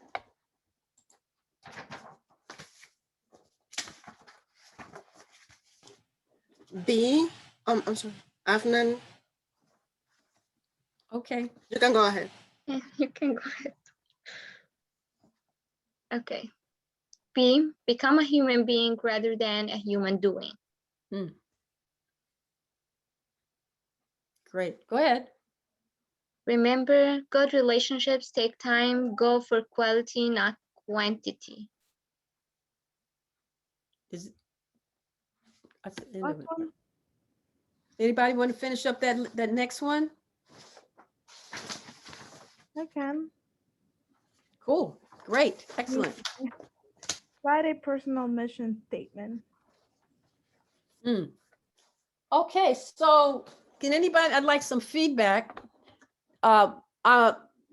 B. I'm sorry. Afnan. Okay. You can go ahead. Yeah, you can go ahead. Okay. B. Become a human being rather than a human doing. Great. Go ahead. Remember, good relationships take time. Go for quality, not quantity. That's the end of it. Anybody want to finish up that next one? I can. Cool. Great. Excellent. Write a personal mission statement. Okay, so can anybody, I'd like some feedback.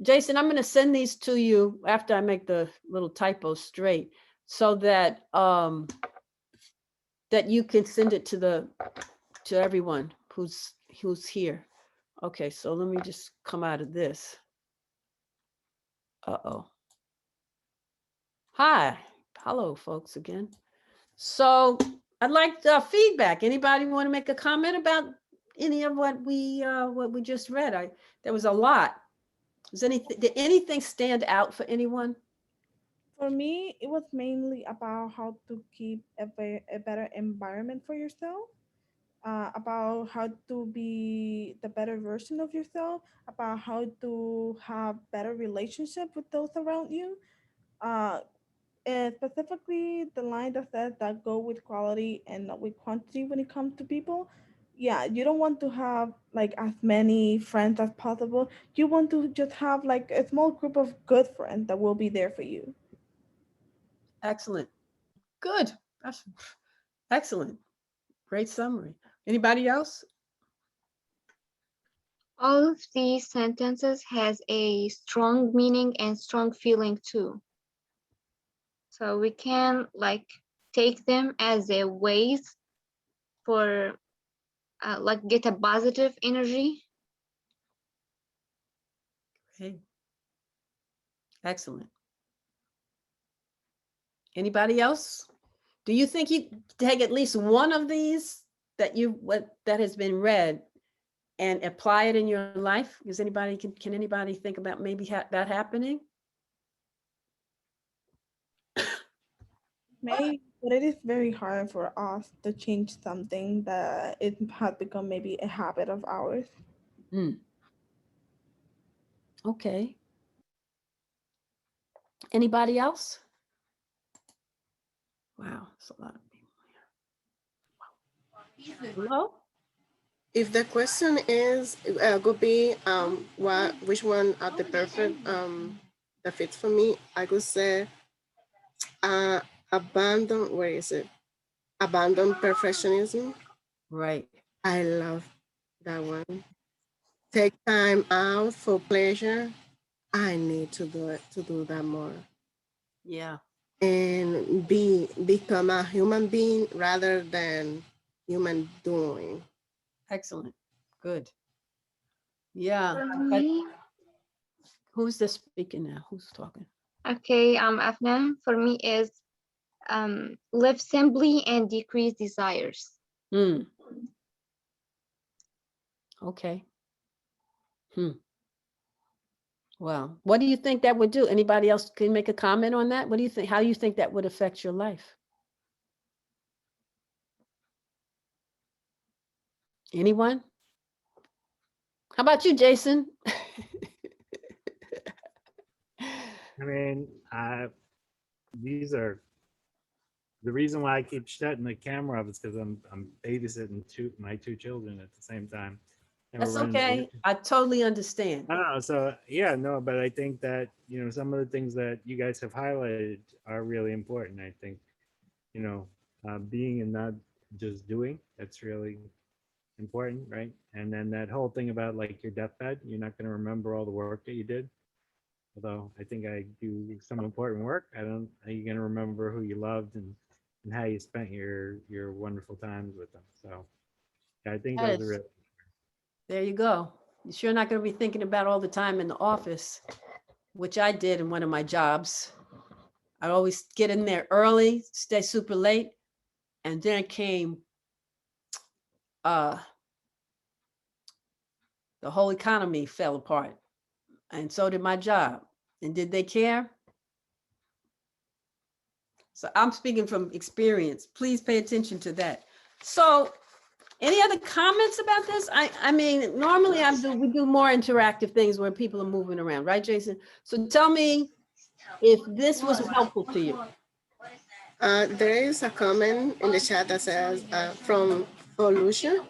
Jason, I'm going to send these to you after I make the little typo straight so that that you can send it to everyone who's here. Okay, so let me just come out of this. Uh-oh. Hi. Hello, folks, again. So I'd like feedback. Anybody want to make a comment about any of what we just read? There was a lot. Did anything stand out for anyone? For me, it was mainly about how to keep a better environment for yourself, about how to be the better version of yourself, about how to have better relationship with those around you. And specifically, the line that says that go with quality and not with quantity when it comes to people. Yeah, you don't want to have like as many friends as possible. You want to just have like a small group of good friends that will be there for you. Excellent. Good. That's excellent. Great summary. Anybody else? All of these sentences has a strong meaning and strong feeling too. So we can like take them as a ways for like get a positive energy Okay. Excellent. Anybody else? Do you think you take at least one of these that has been read and apply it in your life? Is anybody, can anybody think about maybe that happening? Maybe, but it is very hard for us to change something that it had become maybe a habit of ours. Okay. Anybody else? Wow, that's a lot of people here. Hello? If the question is, could be, which one are the perfect, that fits for me, I could say, abandon, where is it? Abandon perfectionism. Right. I love that one. Take time out for pleasure. I need to do that more. Yeah. And become a human being rather than human doing. Excellent. Good. Yeah. For me, Who's this speaking now? Who's talking? okay, Afnan, for me is live simply and decrease desires. Okay. Well, what do you think that would do? Anybody else can make a comment on that? What do you think? How do you think that would affect your life? Anyone? How about you, Jason? I mean, these are the reason why I keep shutting the camera off is because I'm babysitting my two children at the same time. And That's we're running okay. I totally understand. I don't know. So yeah, no, but I think that, you know, some of the things that you guys have highlighted are really important. I think, you know, being and not just doing, that's really important, right? And then that whole thing about like your deathbed, you're not going to remember all the work that you did. Although I think I do some important work, I don't. Are you going to remember who you loved and how you spent your wonderful times with them? So yeah, I think those are really. There you go. You're sure not going to be thinking about all the time in the office, which I did in one of my jobs. I always get in there early, stay super late, and then came the whole economy fell apart, and so did my job. And did they care? So I'm speaking from experience. Please pay attention to that. So any other comments about this? I mean, normally we do more interactive things where people are moving around, right, Jason? So tell me if this was helpful to you. There is a comment in the chat that says from Volusia.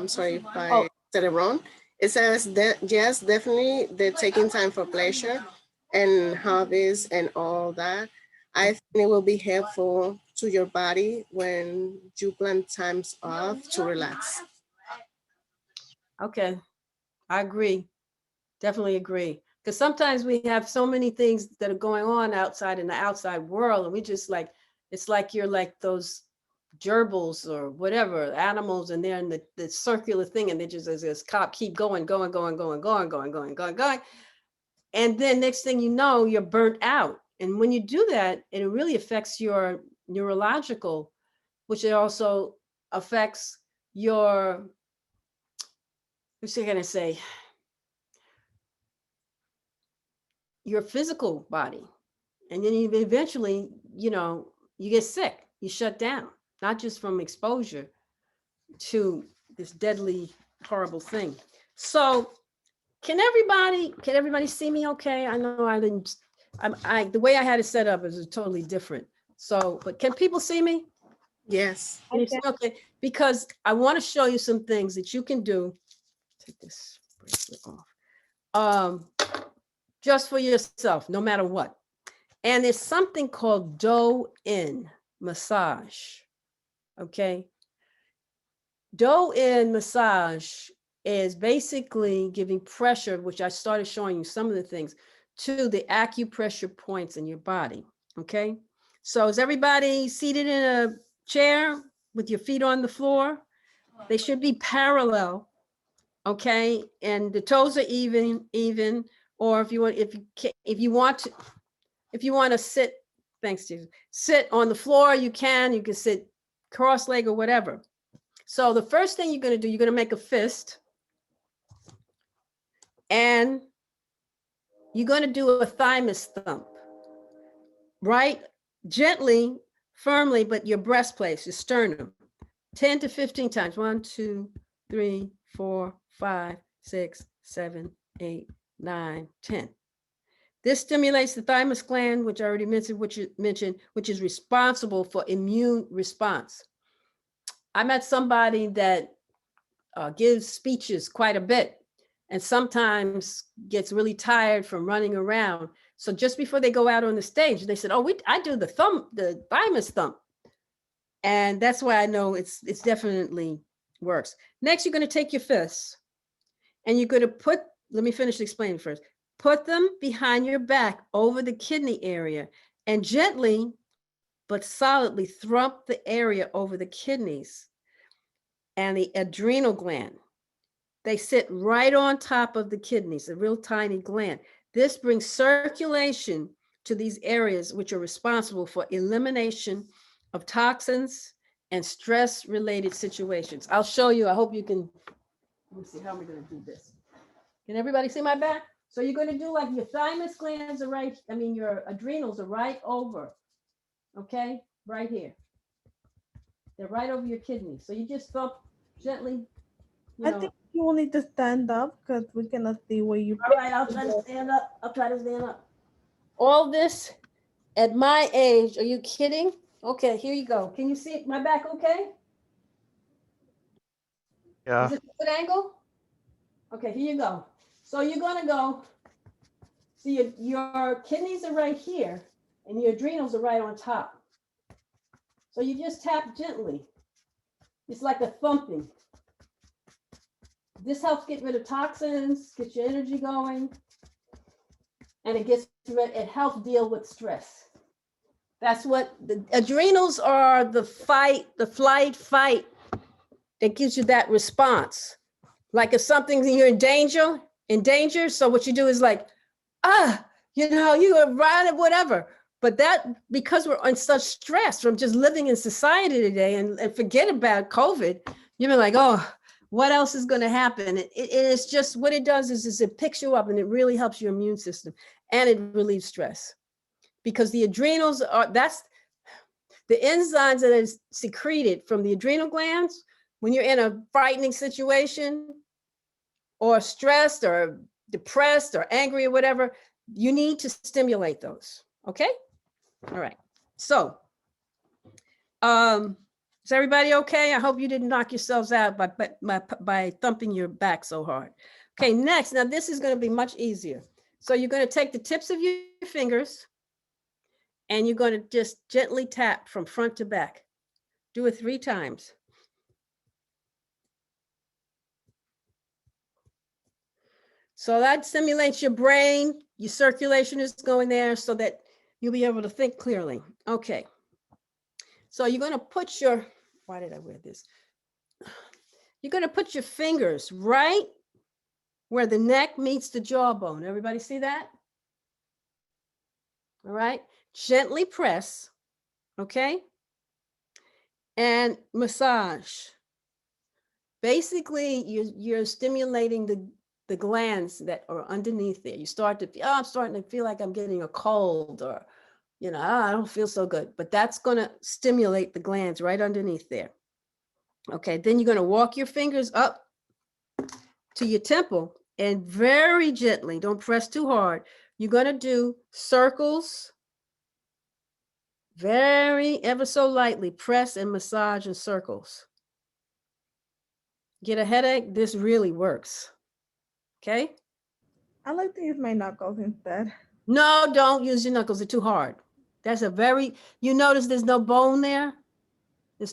Sorry if I said it wrong. It says that yes, definitely they're taking time for pleasure and hobbies and all that. I think it will be helpful to your body when you plan times off to relax. Okay, I agree. Definitely agree. Because sometimes we have so many things that are going on outside in the outside world, and we just like, it's like you're like those gerbils or whatever animals, and they're in the circular thing, and they just as this cop keep going. And then next thing you know, you're burnt out. And when you do that, it really affects your neurological, which it also affects your, what's I gonna say, your physical body. And then you eventually, you know, you get sick, you shut down, not just from exposure to this deadly, horrible thing. So can everybody see me okay? I know I didn't, the way I had it set up is totally different. So, but can people see me? Yes. Okay, because I want to show you some things that you can do. Take this bracelet off. Just for yourself, no matter what. And there's something called Do-in massage. Okay. Do-in massage is basically giving pressure, which I started showing you some of the things, to the acupressure points in your body. Okay. So is everybody seated in a chair with your feet on the floor? They should be parallel. Okay. And the toes are even, or if you want to sit, thanks to sit on the floor, you can sit cross-legged or whatever. So the first thing you're going to do, you're going to make a fist, and you're going to do a thymus thump, right? Gently, firmly, but your breastplate, your sternum, 10 to 15 times. 1, 2, 3, 4, 5, 6, 7, 8, 9, 10. This stimulates the thymus gland, which I already mentioned, which is responsible for immune response. I met somebody that gives speeches quite a bit and sometimes gets really tired from running around. So just before they go out on the stage, they said, "Oh, I do the thymus thump." And that's why I know it's definitely works. Next, you're going to take your fists and you're going to let me finish explaining first. Put them behind your back over the kidney area and gently but solidly thump the area over the kidneys and the adrenal gland. They sit right on top of the kidneys, a real tiny gland. This brings circulation to these areas which are responsible for elimination of toxins and stress-related situations. I'll show you. I hope you can. Let me see how we're going to do this. Can everybody see my back? So you're going to do like your thymus glands are right. I mean, your adrenals are right over. Okay, right here. They're right over your kidneys. So you just thump gently. I think you will need to stand up because we cannot see where you. All right, I'll try to stand up. I'll try to stand up. All this at my age, are you kidding? Okay, here you go. Can you see my back okay? Yeah. Is this a good angle? Okay, here you go. So you're gonna go, see your kidneys are right here and your adrenals are right on top. So you just tap gently. It's like a thumping. This helps get rid of toxins, get your energy going, and it helps deal with stress. That's what the adrenals are, the flight, fight that gives you that response. Like if something you're in danger. So what you do is like, you are running, whatever. But that, because we're on such stress from just living in society today and forget about COVID, you've been like, oh, what else is going to happen? It's just what it does is it picks you up and it really helps your immune system and it relieves stress. Because the adrenals that's the enzymes that is secreted from the adrenal glands when you're in a frightening situation or stressed or depressed or angry or whatever, you need to stimulate those. Okay. All right. So, is everybody okay? I hope you didn't knock yourselves out by thumping your back so hard. Okay. Next, now this is going to be much easier. So you're going to take the tips of your fingers and you're going to just gently tap from front to back. Do it 3 times. So that stimulates your brain, your circulation is going there so that you'll be able to think clearly. Okay. So you're going to put why did I wear this? You're going to put your fingers right where the neck meets the jawbone. Everybody see that? All right. Gently press. Okay. And massage. Basically, you're stimulating the glands that are underneath there. You start to feel, I'm starting to feel like I'm getting a cold or, I don't feel so good, but that's going to stimulate the glands right underneath there. Okay, then you're going to walk your fingers up to your temple and very gently, don't press too hard. You're going to do circles, very ever so lightly, press and massage in circles. Get a headache? This really works. Okay. I like to use my knuckles instead. No, don't use your knuckles. They're too hard. That's you notice there's no bone there?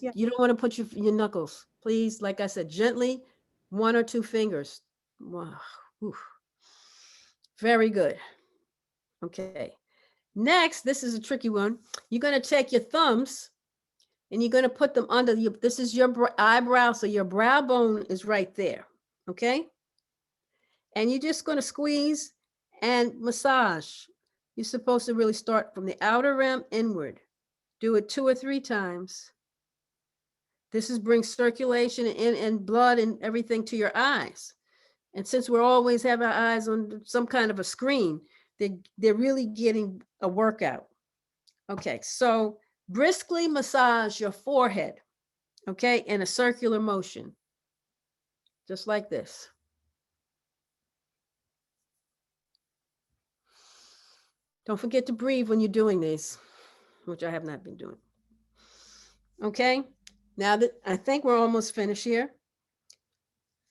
Yeah. You don't want to put your knuckles. Please, like I said, gently, 1 or 2 fingers. Wow. Very good. Okay. Next, this is a tricky one. You're going to take your thumbs and you're going to put them under this is your eyebrow. So your brow bone is right there. Okay. And you're just going to squeeze And massage. You're supposed to really start from the outer rim inward. Do it 2 or 3 times. This is bring circulation and blood and everything to your eyes. And since we're always have our eyes on some kind of a screen, they're really getting a workout. Okay, so briskly massage your forehead, okay, in a circular motion, just like this. Don't forget to breathe when you're doing these, which I have not been doing. Okay, now that I think we're almost finished here.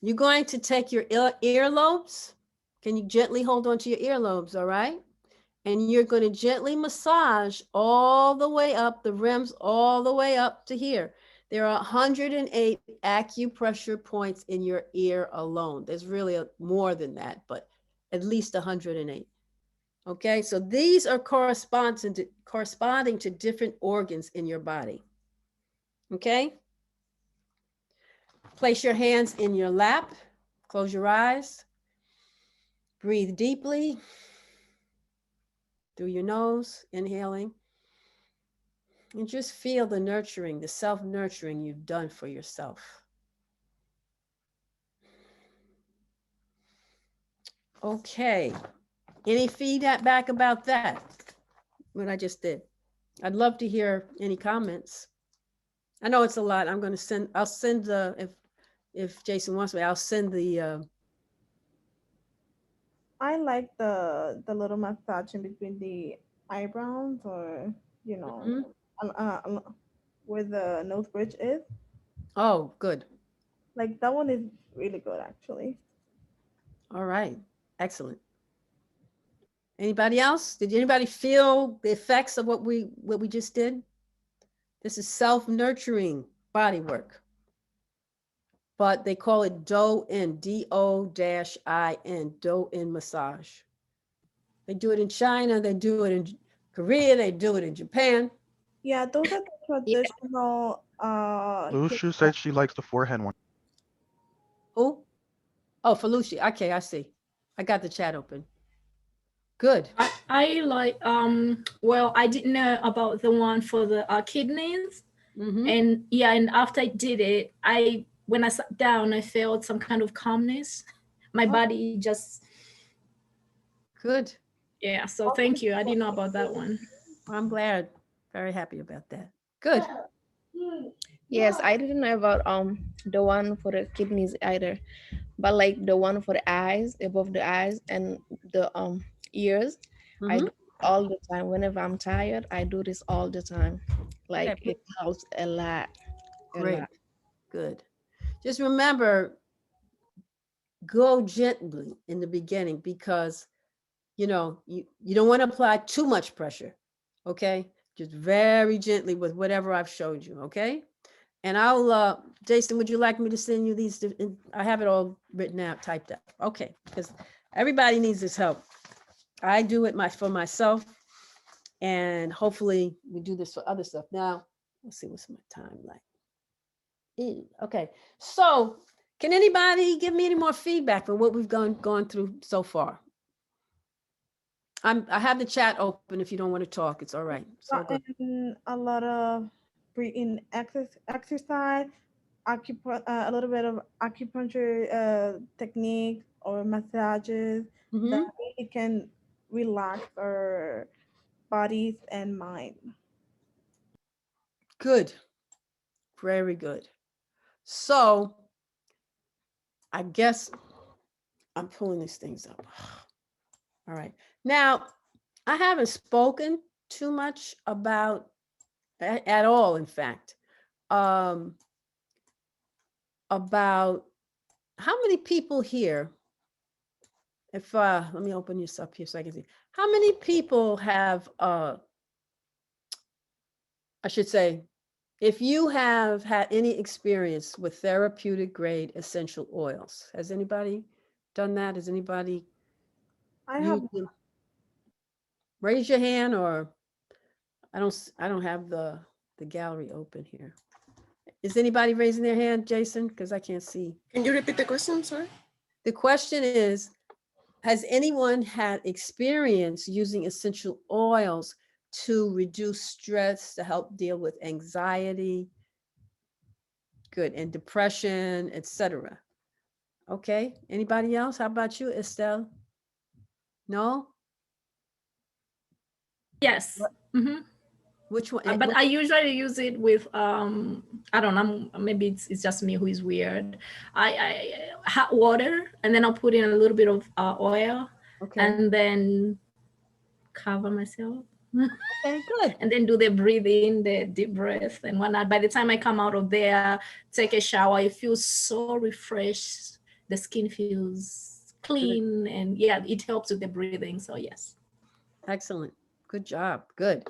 You're going to take your earlobes. Can you gently hold on to your earlobes, all right? And you're going to gently massage all the way up, the rims all the way up to here. There are 108 acupressure points in your ear alone. There's really more than that, but at least 108. Okay, so these are corresponding to different organs in your body. Okay? Place your hands in your lap. Close your eyes. Breathe deeply through your nose, inhaling. And just feel the nurturing, the self-nurturing you've done for yourself. Okay. Any feedback about that? What I just did? I'd love to hear any comments. I know it's a lot. I'm going to send, I'll send the, if Jason wants me, I'll send the. I like the little massage in between the eyebrows, or where the nose bridge is. Oh, good. Like that one is really good, actually. All right. Excellent. Anybody else? Did anybody feel the effects of what we just did? This is self-nurturing body work, but they call it Do-In, D-O-I-N, Do-In massage. They do it in China, they do it in Korea, they do it in Japan. Yeah, those are the traditional. Lucia said she likes the forehand one. Who? Oh, Felucia. Okay, I see. I got the chat open. Good. I like, well, I didn't know about the one for the kidneys. And yeah, and after I did it, when I sat down, I felt some kind of calmness. My body just. Good. Yeah, so thank you. I didn't know about that one. I'm glad. Very happy about that. Good. Yes, I didn't know about the one for the kidneys either, but like the one for the eyes, above the eyes and the ears, I do it all the time. Whenever I'm tired, I do this all the time. Like Okay. it helps a lot. Great. Good. Just remember, go gently in the beginning, because you don't want to apply too much pressure. Okay, just very gently with whatever I've showed you. Okay, and I'll Jason, would you like me to send you these? I have it all written out, typed up. Okay, because everybody needs this help. I do it for myself, and hopefully we do this for other stuff. Now let's see, what's my time like? Okay, so can anybody give me any more feedback on what we've gone through so far? I have the chat open. If you don't want to talk, it's all right. So good. A lot of breathing exercise, a little bit of acupuncture technique or massages that it can relax our bodies and mind. Good. Very good. So I guess I'm pulling these things up. All right. Now, I haven't spoken too much about at all, in fact, about how many people here, if let me open this up here so I can see, how many people have, I should say, if you have had any experience with therapeutic grade essential oils, has anybody done that? Has anybody used them? Raise your hand, or I don't have the gallery open here. Is anybody raising their hand, Jason? Because I can't see. Can you repeat the question, sorry? The question is, has anyone had experience using essential oils to reduce stress, to help deal with anxiety? Good, and depression, etc. Okay, anybody else? How about you, Estelle? No? Yes. Mhm. Which one? But I usually use it with I don't know, maybe it's just me who is weird. I hot water, and then I'll put in a little bit of oil, Okay. and then cover myself. Okay, good. And then do the breathing, the deep breath and whatnot. By the time I come out of there, take a shower, it feels so refreshed. The skin feels clean, and yeah, it helps with the breathing. So yes. Excellent. Good job. Good.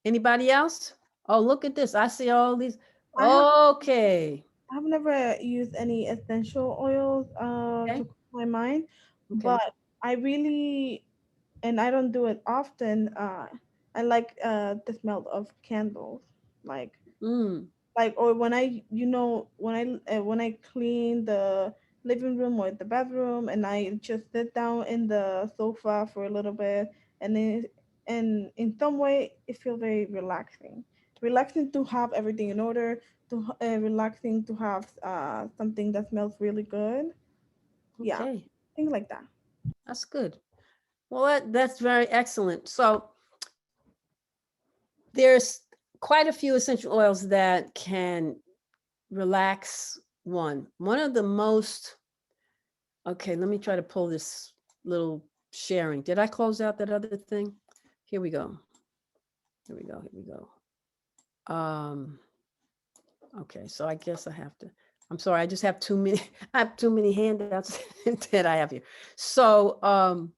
Anybody else? Oh, look at this. I see all these. Okay. I've never used any essential oils to cool my mind, but I really, and I don't do it often. I like the smell of candles, like or when I, when I clean the living room or the bathroom, and I just sit down in the sofa for a little bit, and then and in some way it feels very relaxing to have everything in order, to relaxing to have something that smells really good. Yeah, Okay. things like that. That's good. Well, that's very excellent. So there's quite a few essential oils that can relax one. One of the most, okay, let me try to pull this little sharing. Did I close out that other thing? Here we go. Here we go. Here we go. Okay, so I guess I have to, I'm sorry, I just have too many, I have too many handouts that I have here. So, I'm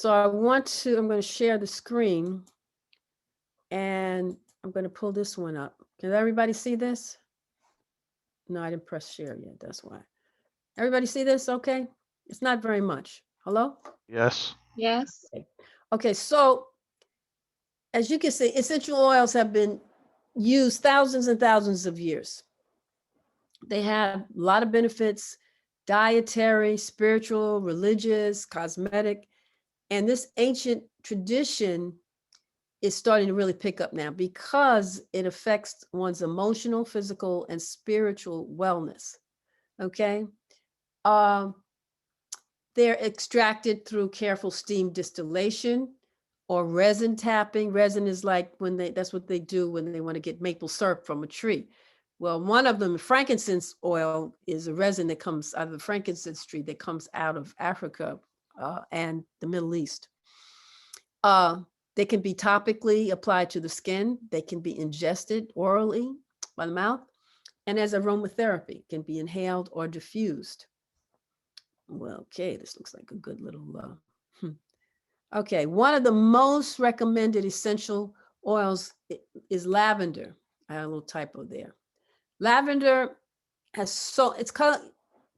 going to share the screen, and I'm going to pull this one up. Can everybody see this? No, I didn't press share yet. That's why. Everybody see this? Okay. It's not very much. Hello? Yes. Yes. Okay, so as you can see, essential oils have been used thousands and thousands of years. They have a lot of benefits: dietary, spiritual, religious, cosmetic. And this ancient tradition is starting to really pick up now because it affects one's emotional, physical, and spiritual wellness. Okay. They're extracted through careful steam distillation or resin tapping. Resin is like that's what they do when they want to get maple syrup from a tree. Well, one of them, frankincense oil, is a resin that comes out of the frankincense tree that comes out of Africa and the Middle East. They can be topically applied to the skin. They can be ingested orally by the mouth, and as aromatherapy, can be inhaled or diffused. Well, okay, this looks like a good little. Okay, one of the most recommended essential oils is lavender. I had a little typo there. Lavender has it's called,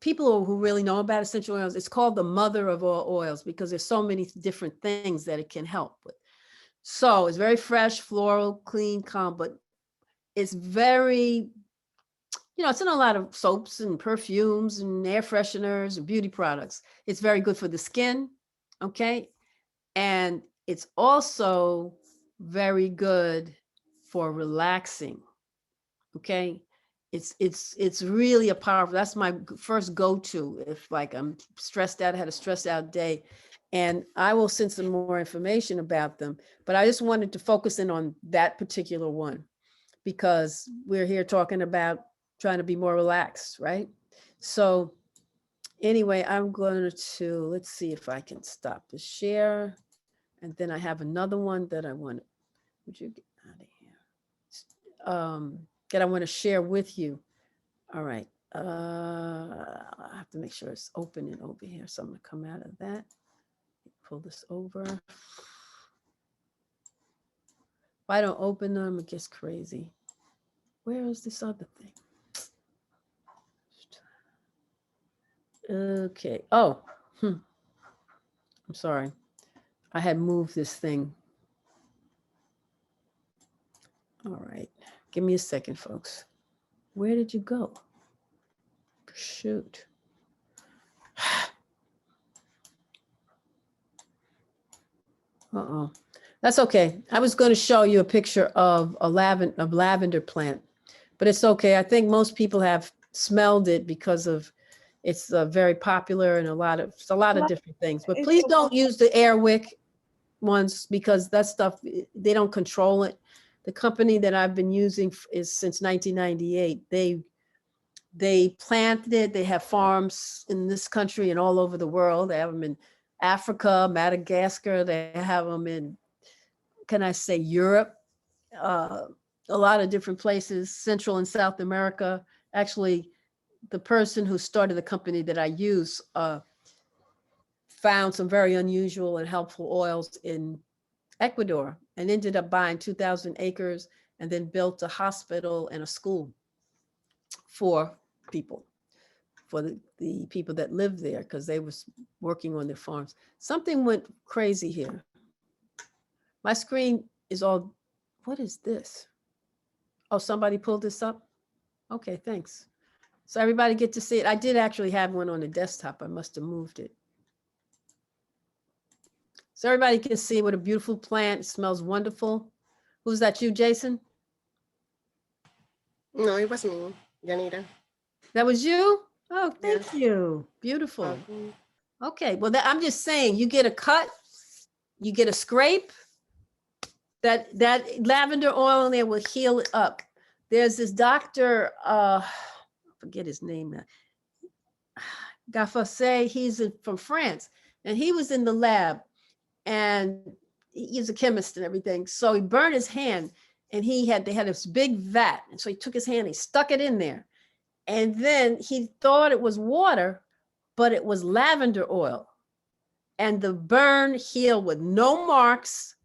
people who really know about essential oils, it's called the mother of all oils because there's so many different things that it can help with. So it's very fresh, floral, clean, calm, but it's very, it's in a lot of soaps and perfumes and air fresheners and beauty products. It's very good for the skin, okay? And it's also very good for relaxing, okay? It's really a powerful, that's my first go-to if like I'm stressed out, I had a stressed out day, and I will send some more information about them, but I just wanted to focus in on that particular one because we're here talking about trying to be more relaxed, right? So anyway, I'm going to, let's see if I can stop the share. And then I have another one that I want, would you get out of here? That I want to share with you. All right. I have to make sure it's open and over here. So I'm going to come out of that. Pull this over. If I don't open them, it gets crazy. Where is this other thing? Okay. Oh, I'm sorry. I had moved this thing. All right. Give me a second, folks. Where did you go? Shoot. Uh-oh. That's okay. I was going to show you a picture of a lavender plant, but it's okay. I think most people have smelled it because of it's very popular and a lot of different things. But please don't use the Airwick ones because that stuff, they don't control it. The company that I've been using is since 1998. They planted it. They have farms in this country and all over the world. They have them in Africa, Madagascar. They have them in, can I say, Europe, a lot of different places, Central and South America. Actually, the person who started the company that I use found some very unusual and helpful oils in Ecuador and ended up buying 2,000 acres and then built a hospital and a school for people, for the people that live there because they was working on their farms. Something went crazy here. My screen is all, what is this? Oh, somebody pulled this up? Okay, thanks. So everybody get to see it. I did actually have one on the desktop. I must have moved it. So everybody can see what a beautiful plant. It smells wonderful. Who's that, you, Jason? No, it was me, Janita. That was you? Oh, thank you. Beautiful. Okay, well, I'm just saying, you get a cut, you get a scrape, that lavender oil in there will heal it up. There's this doctor, I forget his name now, Gaffasse, he's from France, and he was in the lab, and he's a chemist and everything. So he burned his hand, and they had this big vat, and so he took his hand, he stuck it in there, and then he thought it was water, but it was lavender oil. And the burn healed with no marks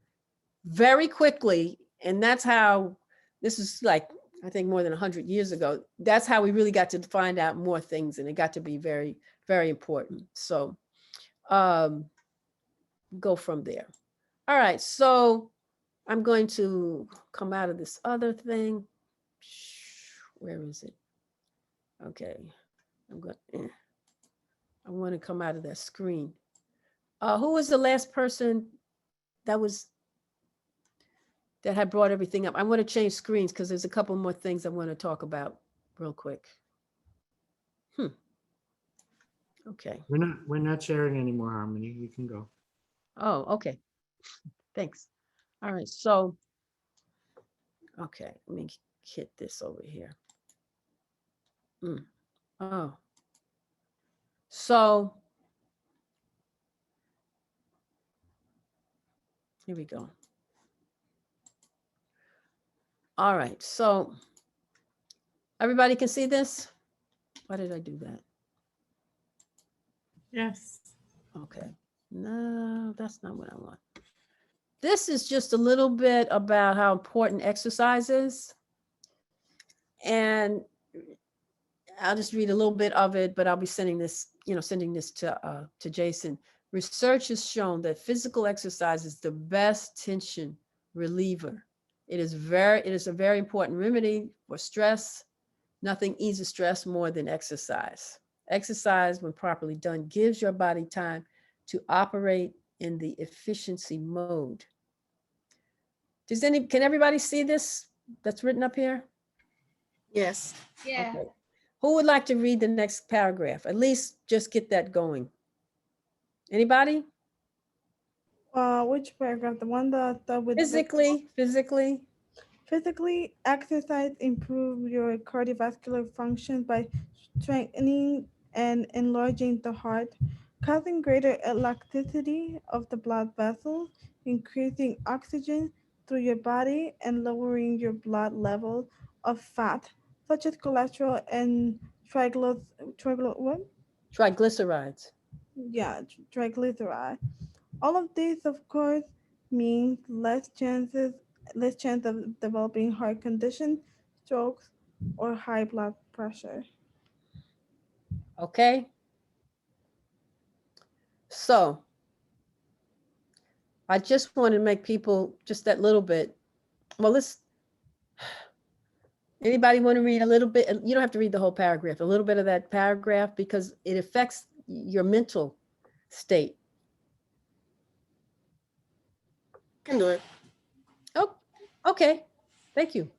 very quickly. And that's how, this is like, I think more than 100 years ago, that's how we really got to find out more things. And it got to be very, very important. So go from there. All right, so I'm going to come out of this other thing. Where is it? Okay, I want to come out of that screen. Who was the last person that had brought everything up? I want to change screens because there's a couple more things I want to talk about real quick. Okay. We're not sharing anymore, Harmony. You can go. Oh, okay. Thanks. All right. So, okay, let me hit this over here. Oh. So, here we go. All right. So, everybody can see this? Why did I do that? Yes. Okay. No, that's not what I want. This is just a little bit about how important exercise is. And I'll just read a little bit of it, but I'll be sending this to Jason. Research has shown that physical exercise is the best tension reliever. It is a very important remedy for stress. Nothing eases stress more than exercise. Exercise, when properly done, gives your body time to operate in the efficiency mode. Can everybody see this that's written up here? Yes. Yeah. Okay. Who would like to read the next paragraph? At least just get that going. Anybody? Which paragraph? The one that with Physically. Physically, exercise improves your cardiovascular function by strengthening and enlarging the heart, causing greater elasticity of the blood vessels, increasing oxygen through your body, and lowering your blood level of fat, such as cholesterol and Triglycerides. Yeah, triglyceride. All of these, of course, means less chance of developing heart condition, strokes, or high blood pressure. Okay. So I just want to make people just that little bit. Well, anybody want to read a little bit? You don't have to read the whole paragraph, a little bit of that paragraph, because it affects your mental state. Can do it. Oh, okay. Thank you.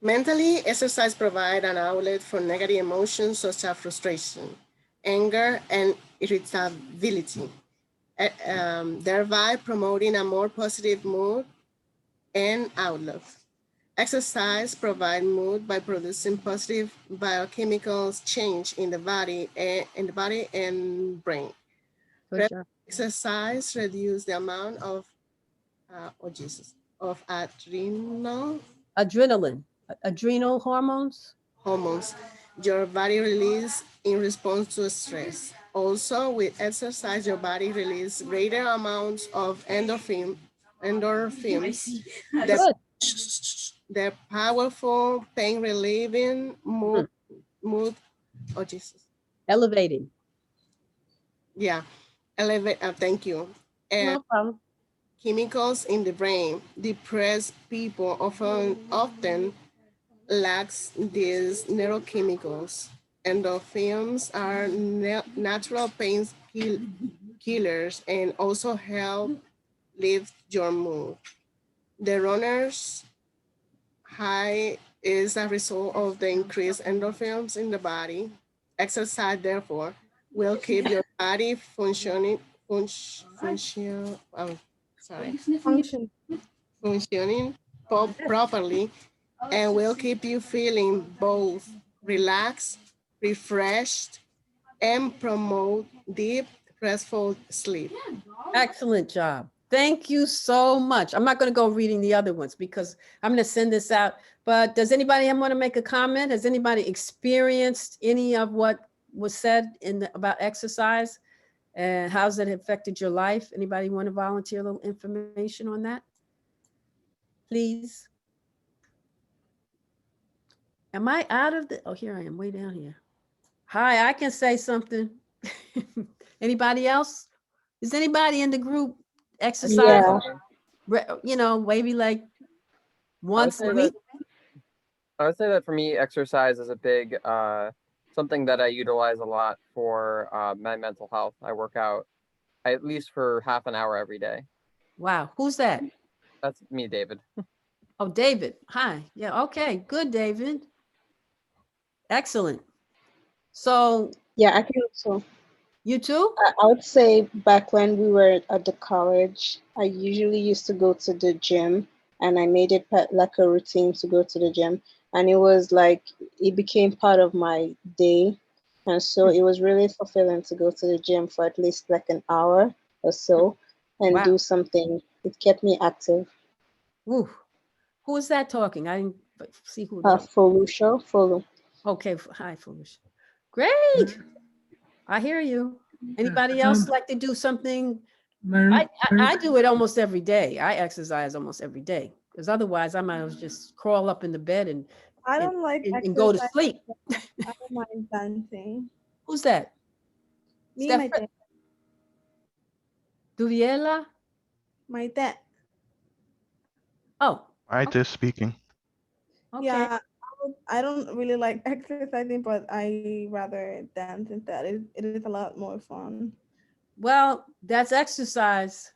Mentally, exercise provides an outlet for negative emotions such as frustration, anger, and irritability, thereby promoting a more positive mood and outlook. Exercise provides mood by producing positive biochemical change in the body and brain. Good job. Exercise reduces the amount of of adrenal hormones your body release in response to stress. Also, with exercise, your body releases greater amounts of endorphins. The powerful pain relieving mood, oh Jesus. Elevating. Yeah, elevate, thank you. And no problem. Chemicals in the brain. Depressed people often lacks these neurochemicals. Endorphins are natural pain killers and also help lift your mood. The runner's high is a result of the increased endorphins in the body. Exercise, therefore, will keep your body functioning properly and will keep you feeling both relaxed, refreshed, and promote deep, restful sleep. Excellent job. Thank you so much. I'm not going to go reading the other ones because I'm going to send this out. But does anybody want to make a comment? Has anybody experienced any of what was said about exercise? And how's it affected your life? Anybody want to volunteer a little information on that? Please. Am I out of the, oh, here I am, way down here. Hi, I can say something. Anybody else? Is anybody in the group exercise? You know, maybe like once a week? I would say that for me, exercise is a big, something that I utilize a lot for my mental health. I work out at least for half an hour every day. Wow, who's that? That's me, David. Oh, David. Hi. Yeah, okay, good, David. Excellent. So yeah, I can also. You too? I would say back when we were at the college, I usually used to go to the gym, and I made it like a routine to go to the gym. And it was like, it became part of my day. And so it was really fulfilling to go to the gym for at least like an hour or so and do something. It kept me active. Ooh. Who is that talking? I didn't see who that Folu. Okay, hi, Felicia. Great. I hear you. Anybody else like to do something? I do it almost every day. I exercise almost every day because otherwise I might as well just crawl up in the bed and I don't like and go to sleep. I don't mind dancing. Who's that? Me and my dad. Duriela? My dad. Oh. I just speaking. Okay. Yeah, I don't really like exercising, but I rather dance instead. It is a lot more fun. Well, that's exercise.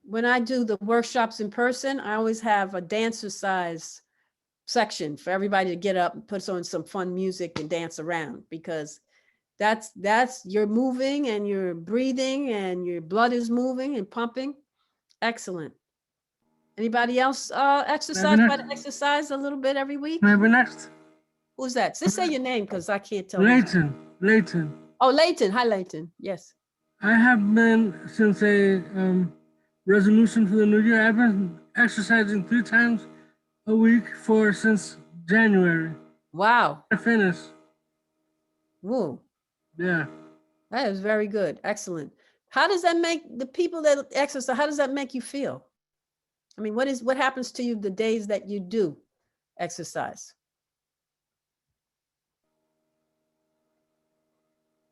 When I do the workshops in person, I always have a dancercise section for everybody to get up and put on some fun music and dance around because that's you're moving and you're breathing and your blood is moving and pumping. Excellent. Anybody else exercise? Try to exercise a little bit every week. Maybe next. Who's that? Just say your name because I can't tell. Leighton. Oh, Leighton. Hi, Leighton. Yes. I have been since a resolution for the new year. I've been exercising 3 times a week since January. Wow. I finished. Whoa. Yeah. That is very good. Excellent. How does that make the people that exercise? How does that make you feel? I mean, what happens to you the days that you do exercise?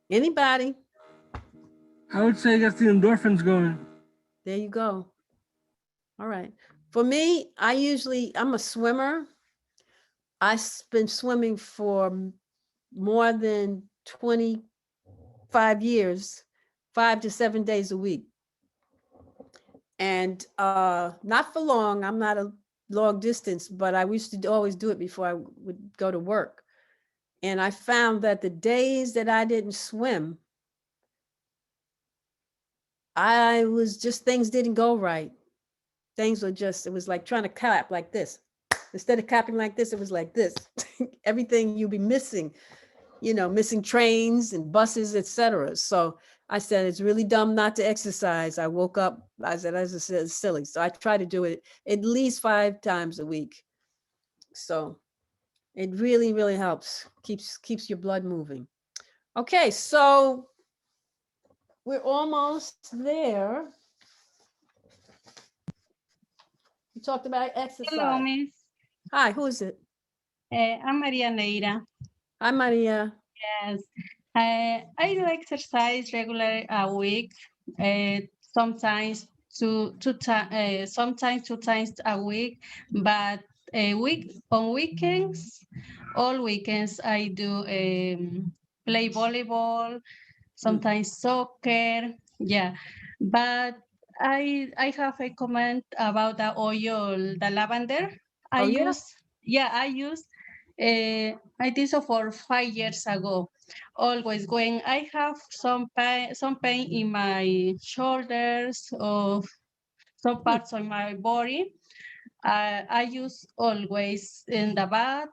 Anybody? I would say get the endorphins going. There you go. All right. For me, I'm a swimmer. I've been swimming for more than 25 years, 5 to 7 days a week. And not for long. I'm not a long distance, but I used to always do it before I would go to work. And I found that the days that I didn't swim, I was just, things didn't go right. Things were just, it was like trying to clap like this. Instead of clapping like this, it was like this. Everything you'd be missing, you know, missing trains and buses, etc. So I said, it's really dumb not to exercise. I woke up, I said, it's silly. So I try to do it at least 5 times a week. So it really, really helps, keeps your blood moving. Okay, so we're almost there. We talked about exercise. Hello, Miss. Hi, who is it? I'm Maria Neira. Hi, Maria. Yes. I do exercise regularly a week, sometimes sometimes 2 times a week, but on weekends, all weekends I do play volleyball, sometimes soccer, yeah. But I have a comment about the oil, the lavender. I use, yeah, I did so for 5 years ago. Always when I have some pain in my shoulders or some parts of my body, I use always in the bath,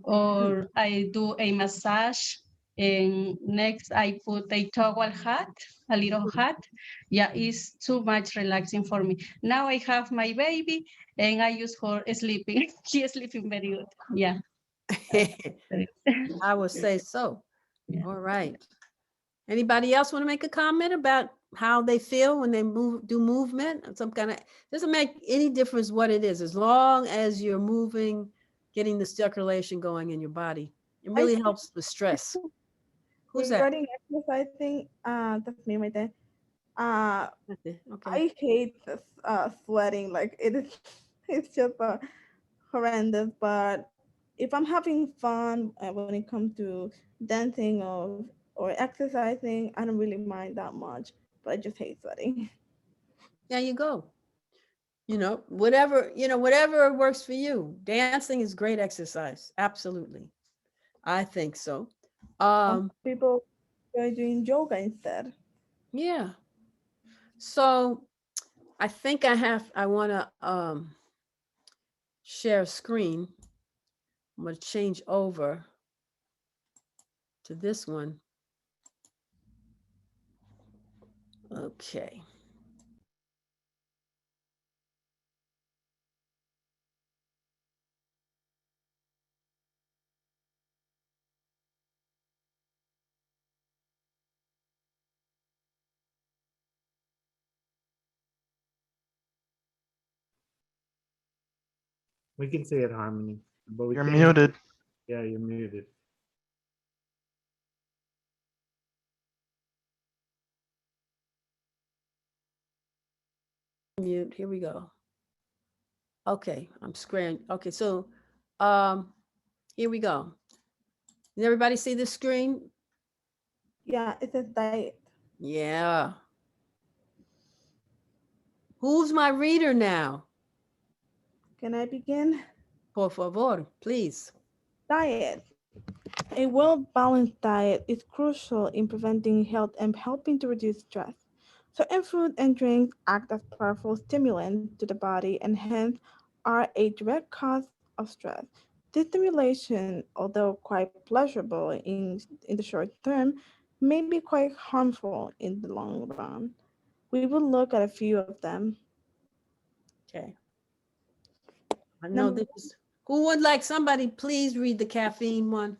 or I do a massage. And next I put a towel hat, a little hat. Yeah, it's too much relaxing for me. Now I have my baby and I use for sleeping. She is sleeping very good. Yeah. I would say so. Yeah. All right. Anybody else want to make a comment about how they feel when they do movement? Some kind of, doesn't make any difference what it is, as long as you're moving, getting the circulation going in your body. It really helps with stress. Who's that? Regarding exercise, I think that's me right there. Okay. I hate sweating. Like it is, it's just horrendous. But if I'm having fun when it comes to dancing or exercising, I don't really mind that much. But I just hate sweating. There you go. You know, whatever works for you. Dancing is great exercise. Absolutely. I think so. People are doing yoga instead. Yeah. So I think I want to share a screen. I'm going to change over to this one. Okay. We can see it, Harmony, but we You're can't. muted. Yeah, you're muted. Mute. Here we go. Okay, I'm squaring. Okay, so here we go. Did everybody see the screen? Yeah, it says diet. Yeah. Who's my reader now? Can I begin? Por favor, please. Diet. A well-balanced diet is crucial in preventing health and helping to reduce stress. Certain food and drinks act as powerful stimulants to the body and hence are a direct cause of stress. This stimulation, although quite pleasurable in the short term, may be quite harmful in the long run. We will look at a few of them. Okay. I know this is, who would like somebody please read the caffeine one?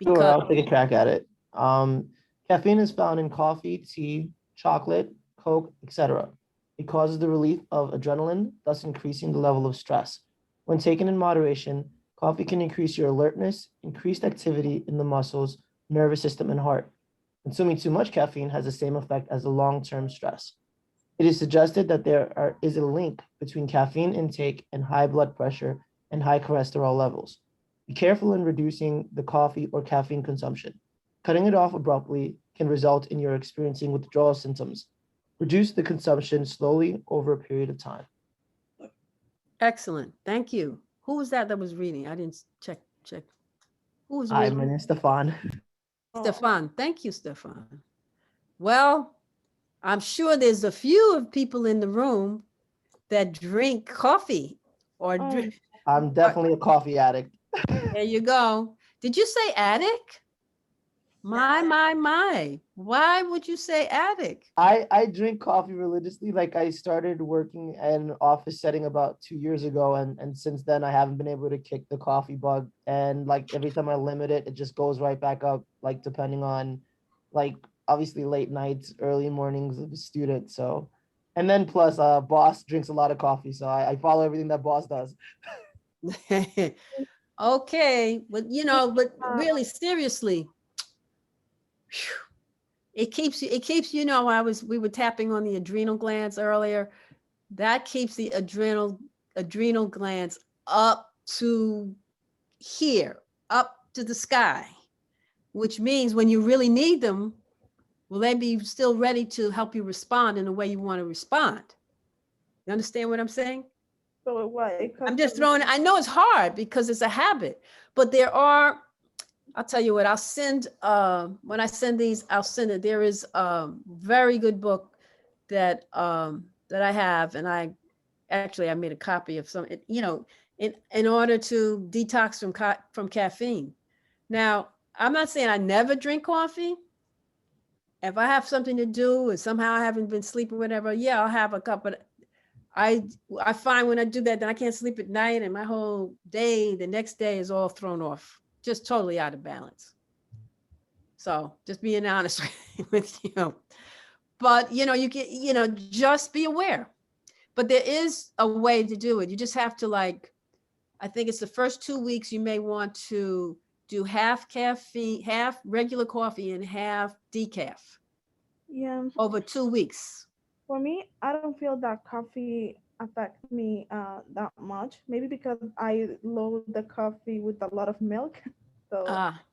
Sure, I'll take a crack at it. Caffeine is found in coffee, tea, chocolate, Coke, etc. It causes the relief of adrenaline, thus increasing the level of stress. When taken in moderation, coffee can increase your alertness, increased activity in the muscles, nervous system, and heart. Consuming too much caffeine has the same effect as the long-term stress. It is suggested that there is a link between caffeine intake and high blood pressure and high cholesterol levels. Be careful in reducing the coffee or caffeine consumption. Cutting it off abruptly can result in your experiencing withdrawal symptoms. Reduce the consumption slowly over a period of time. Excellent. Thank you. Who was that was reading? I didn't check. Who was Hi, reading? my name's Stefan. Stefan. Thank you, Stefan. Well, I'm sure there's a few of people in the room that drink coffee or drink. I'm definitely a coffee addict. There you go. Did you say addict? My. Why would you say addict? I drink coffee religiously. Like I started working in an office setting about 2 years ago, and since then I haven't been able to kick the coffee bug. And like every time I limit it, it just goes right back up. Like depending on, like obviously late nights, early mornings of a student. So, and then plus, boss drinks a lot of coffee, so I follow everything that boss does. Okay, but but really seriously, it keeps we were tapping on the adrenal glands earlier. That keeps the adrenal glands up to here, up to the sky, which means when you really need them, will they be still ready to help you respond in the way you want to respond? You understand what I'm saying? So what? I'm just throwing, I know it's hard because it's a habit, but I'll tell you what, I'll send, when I send these, I'll send it. There is a very good book that I have, and I made a copy of some, in order to detox from caffeine. Now, I'm not saying I never drink coffee. If I have something to do and somehow I haven't been sleeping, whatever, yeah, I'll have a cup, but I find when I do that, then I can't sleep at night and my whole day, the next day is all thrown off, just totally out of balance. So just being honest with you. But, you can, just be aware. But there is a way to do it. You just have to I think it's the first 2 weeks, you may want to do half caffeine, half regular coffee and half decaf. Yeah. Over 2 weeks. For me, I don't feel that coffee affects me that much. Maybe because I load the coffee with a lot of milk, so that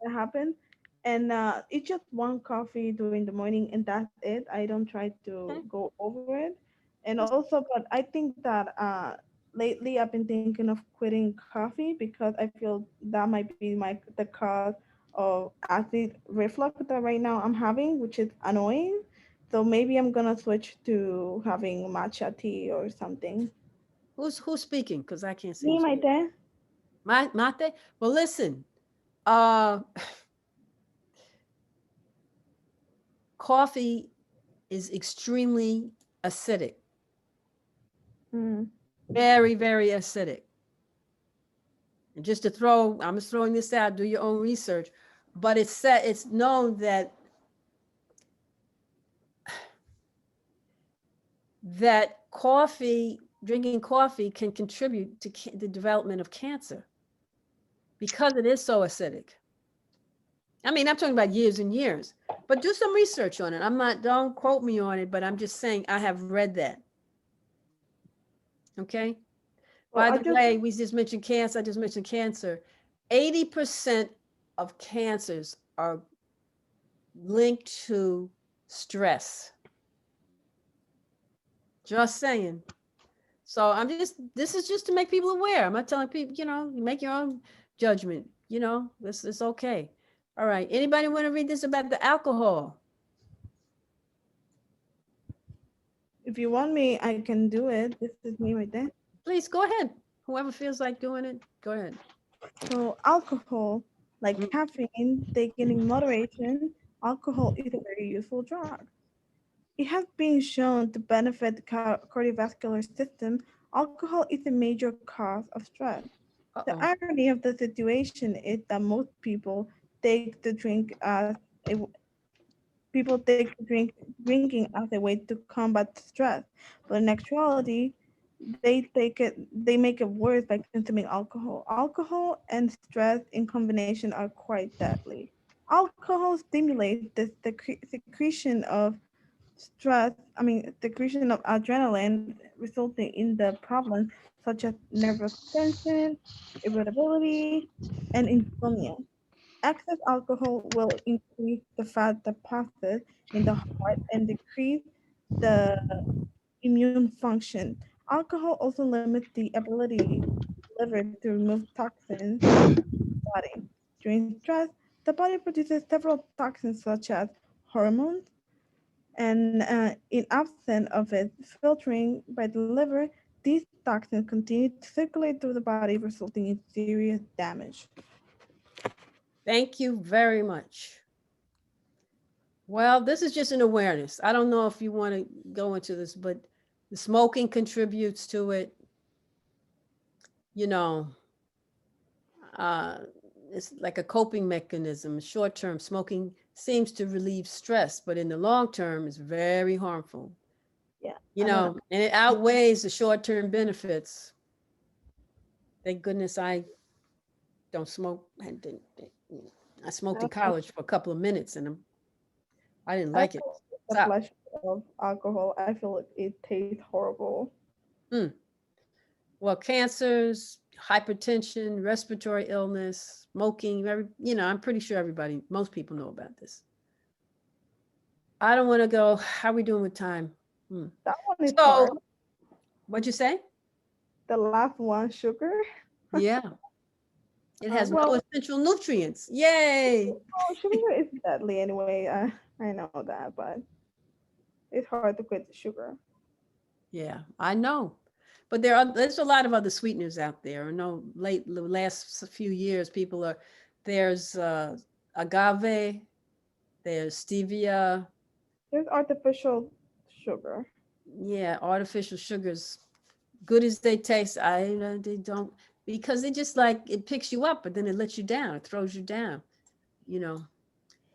happens. And it's just one coffee during the morning, and that's it. I don't try to go over it. And also, but I think that lately I've been thinking of quitting coffee because I feel that might be the cause of acid reflux that right now I'm having, which is annoying. So maybe I'm gonna switch to having matcha tea or something. Who's speaking? Because I can't see. Me, my dad. Mate? Well, listen. Coffee is extremely acidic. Very, very acidic. And just to I'm just throwing this out, do your own research. But it's known that drinking coffee can contribute to the development of cancer because it is so acidic. I mean, I'm talking about years and years, but do some research on it. Don't quote me on it, but I'm just saying I have read that. Okay. By the way, we just mentioned cancer. I just mentioned cancer. 80% of cancers are linked to stress. Just saying. So this is just to make people aware. I'm not telling people, you make your own judgment, this is okay. All right. Anybody want to read this about the alcohol? If you want me, I can do it. This is me right there. Please go ahead. Whoever feels like doing it, go ahead. So alcohol, like caffeine, taken in moderation, alcohol is a very useful drug. It has been shown to benefit the cardiovascular system. Alcohol is a major cause of stress. The irony of the situation is that most people take to drink as drinking as a way to combat stress, but in actuality, they make it worse by consuming alcohol. Alcohol and stress in combination are quite deadly. Alcohol stimulates the secretion of secretion of adrenaline, resulting in the problems such as nervous tension, irritability, and insomnia. Excess alcohol will increase the fat deposit in the heart and decrease the immune function. Alcohol also limits the ability of the liver to remove toxins from the body. During stress, the body produces several toxins such as hormones, and in absence of it filtering by the liver, these toxins continue to circulate through the body, resulting in serious damage. Thank you very much. Well, this is just an awareness. I don't know if you want to go into this, but the smoking contributes to it. You know, it's like a coping mechanism. Short term, smoking seems to relieve stress, but in the long term, it's very harmful. Yeah. You know, and it outweighs the short term benefits. Thank goodness I don't smoke. I smoked in college for a couple of minutes and I didn't like it. The flesh of alcohol, I feel like it tastes horrible. Well, cancers, hypertension, respiratory illness, smoking, you know, I'm pretty sure most people know about this. I don't want to go. How are we doing with time? That one is hard. What'd you say? The last one, sugar. Yeah. It has no essential nutrients. Yay. Sugar is deadly anyway. I know that, but it's hard to quit the sugar. Yeah, I know. But there's a lot of other sweeteners out there. I know the last few years, there's agave, there's stevia. There's artificial sugar. Yeah, artificial sugars, good as they taste, they don't, because it just it picks you up, but then it lets you down, it throws you down, you know.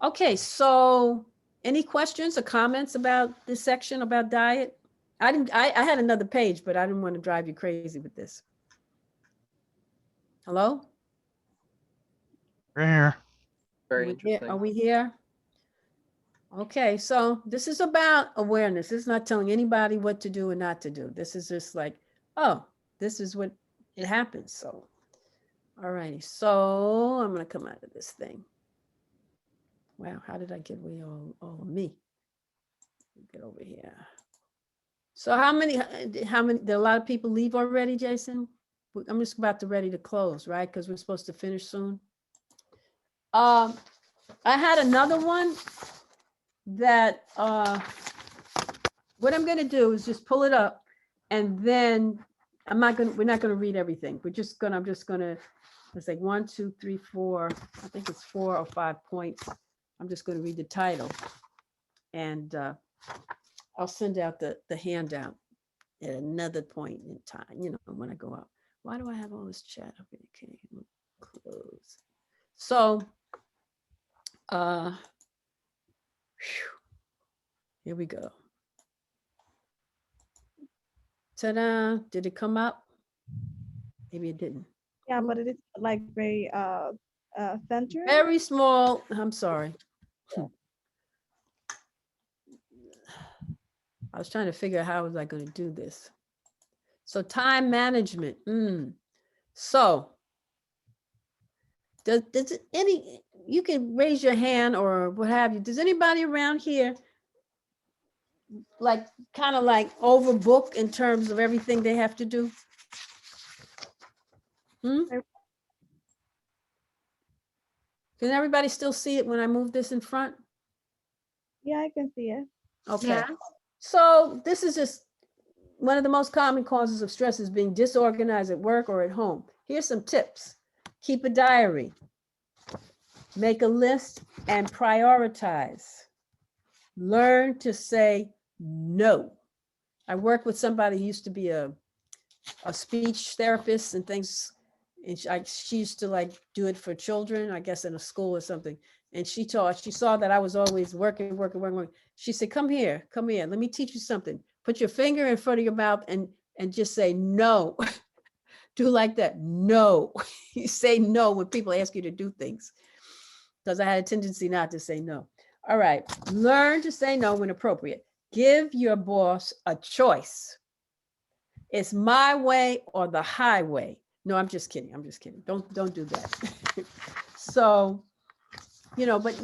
Okay, so any questions or comments about this section about diet? I had another page, but I didn't want to drive you crazy with this. Hello? We're here. Very interesting. Are we here? Okay, so this is about awareness. This is not telling anybody what to do and not to do. This is just like, oh, this is what it happens. So, all righty. So I'm going to come out of this thing. Wow, how did I get away all of me? Get over here. So how many, did a lot of people leave already, Jason? I'm just about ready to close, right? Because we're supposed to finish soon. I had another one that what I'm going to do is just pull it up, and then we're not going to read everything. I'm just going to, it's like 1, 2, 3, 4. I think it's 4 or 5 points. I'm just going to read the title, and I'll send out the handout at another point in time, you know, when I go out. Why do I have all this chat up here? Okay, close. So, here we go. Ta-da! Did it come up? Maybe it didn't. Yeah, but it is like very centered. Very small. I'm sorry. I was trying to figure out how was I going to do this. So time management. So does you can raise your hand or what have you. Does anybody around here kind of overbook in terms of everything they have to do? Can everybody still see it when I move this in front? Yeah, I can see it. Okay. Yeah. So this is just one of the most common causes of stress is being disorganized at work or at home. Here's some tips. Keep a diary. Make a list and prioritize. Learn to say no. I work with somebody who used to be a speech therapist and things. And she used to do it for children, I guess in a school or something. And she saw that I was always working. She said, come here, let me teach you something. Put your finger in front of your mouth and just say no. Do like that, no. You say no when people ask you to do things. Because I had a tendency not to say no. All right, learn to say no when appropriate. Give your boss a choice. It's my way or the highway. No, I'm just kidding. Don't do that. So, but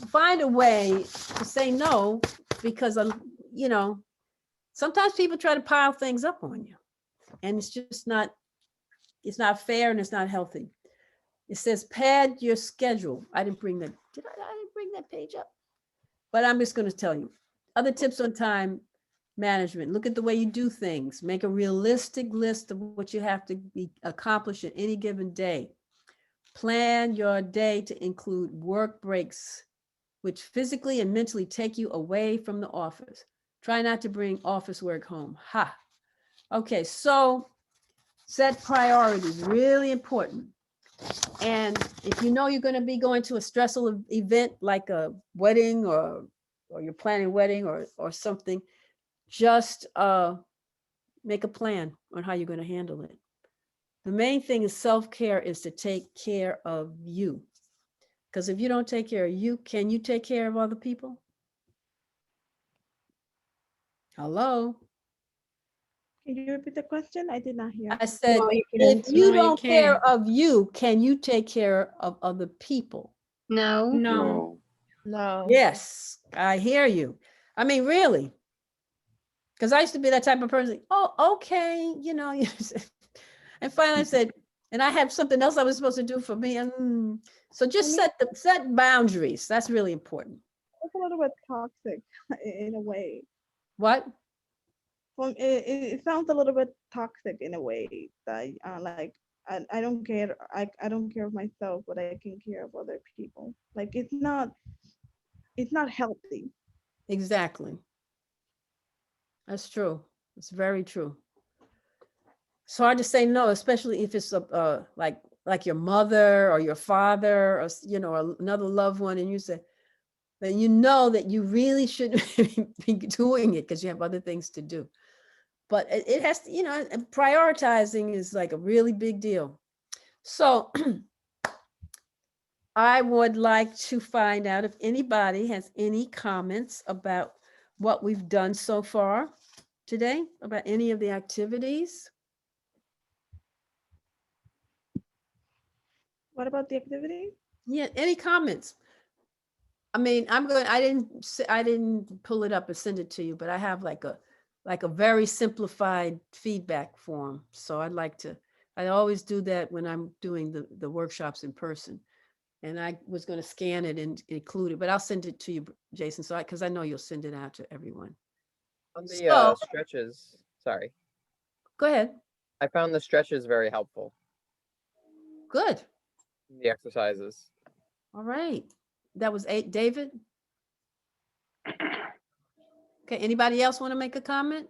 find a way to say no, because you know, sometimes people try to pile things up on you, and it's just not, it's not fair and it's not healthy. It says pad your schedule. I didn't bring that. I didn't bring that page up, but I'm just going to tell you other tips on time management. Look at the way you do things. Make a realistic list of what you have to be accomplished in any given day. Plan your day to include work breaks, which physically and mentally take you away from the office. Try not to bring office work home. Ha. Okay, so set priorities, really important. And if you know you're going to be going to a stressful event like a wedding or you're planning a wedding or something, just make a plan on how you're going to handle it. The main thing is self-care is to take care of you. Because if you don't take care of you, can you take care of other people? Hello? Can you repeat the question? I did not hear. I said, No, you if can't. you No, you don't care can't. of you, can you take care of other people? No. No. No. Yes, I hear you. I mean, really. Because I used to be that type of person. Oh, okay, you know. And finally I said, and I had something else I was supposed to do for me. And so just set boundaries. That's really important. It's a little bit toxic in a way. What? Well, it sounds a little bit toxic in a way that like I don't care. I don't care of myself, but I can care of other people. Like it's not healthy. Exactly. That's true. It's very true. It's hard to say no, especially if it's like your mother or your father or you know another loved one, and you say, then you know that you really shouldn't be doing it because you have other things to do. But it has to, you know, prioritizing is like a really big deal. So I would like to find out if anybody has any comments about what we've done so far today, about any of the activities. What about the activity? Yeah, any comments? I mean, I didn't pull it up and send it to you, but I have like a very simplified feedback form. So I always do that when I'm doing the workshops in person. And I was going to scan it and include it, but I'll send it to you, Jason. So because I know you'll send it out to everyone. On the stretches, sorry. Go ahead. I found the stretches very helpful. Good. The exercises. All right. That was 8, David. Okay. Anybody else want to make a comment?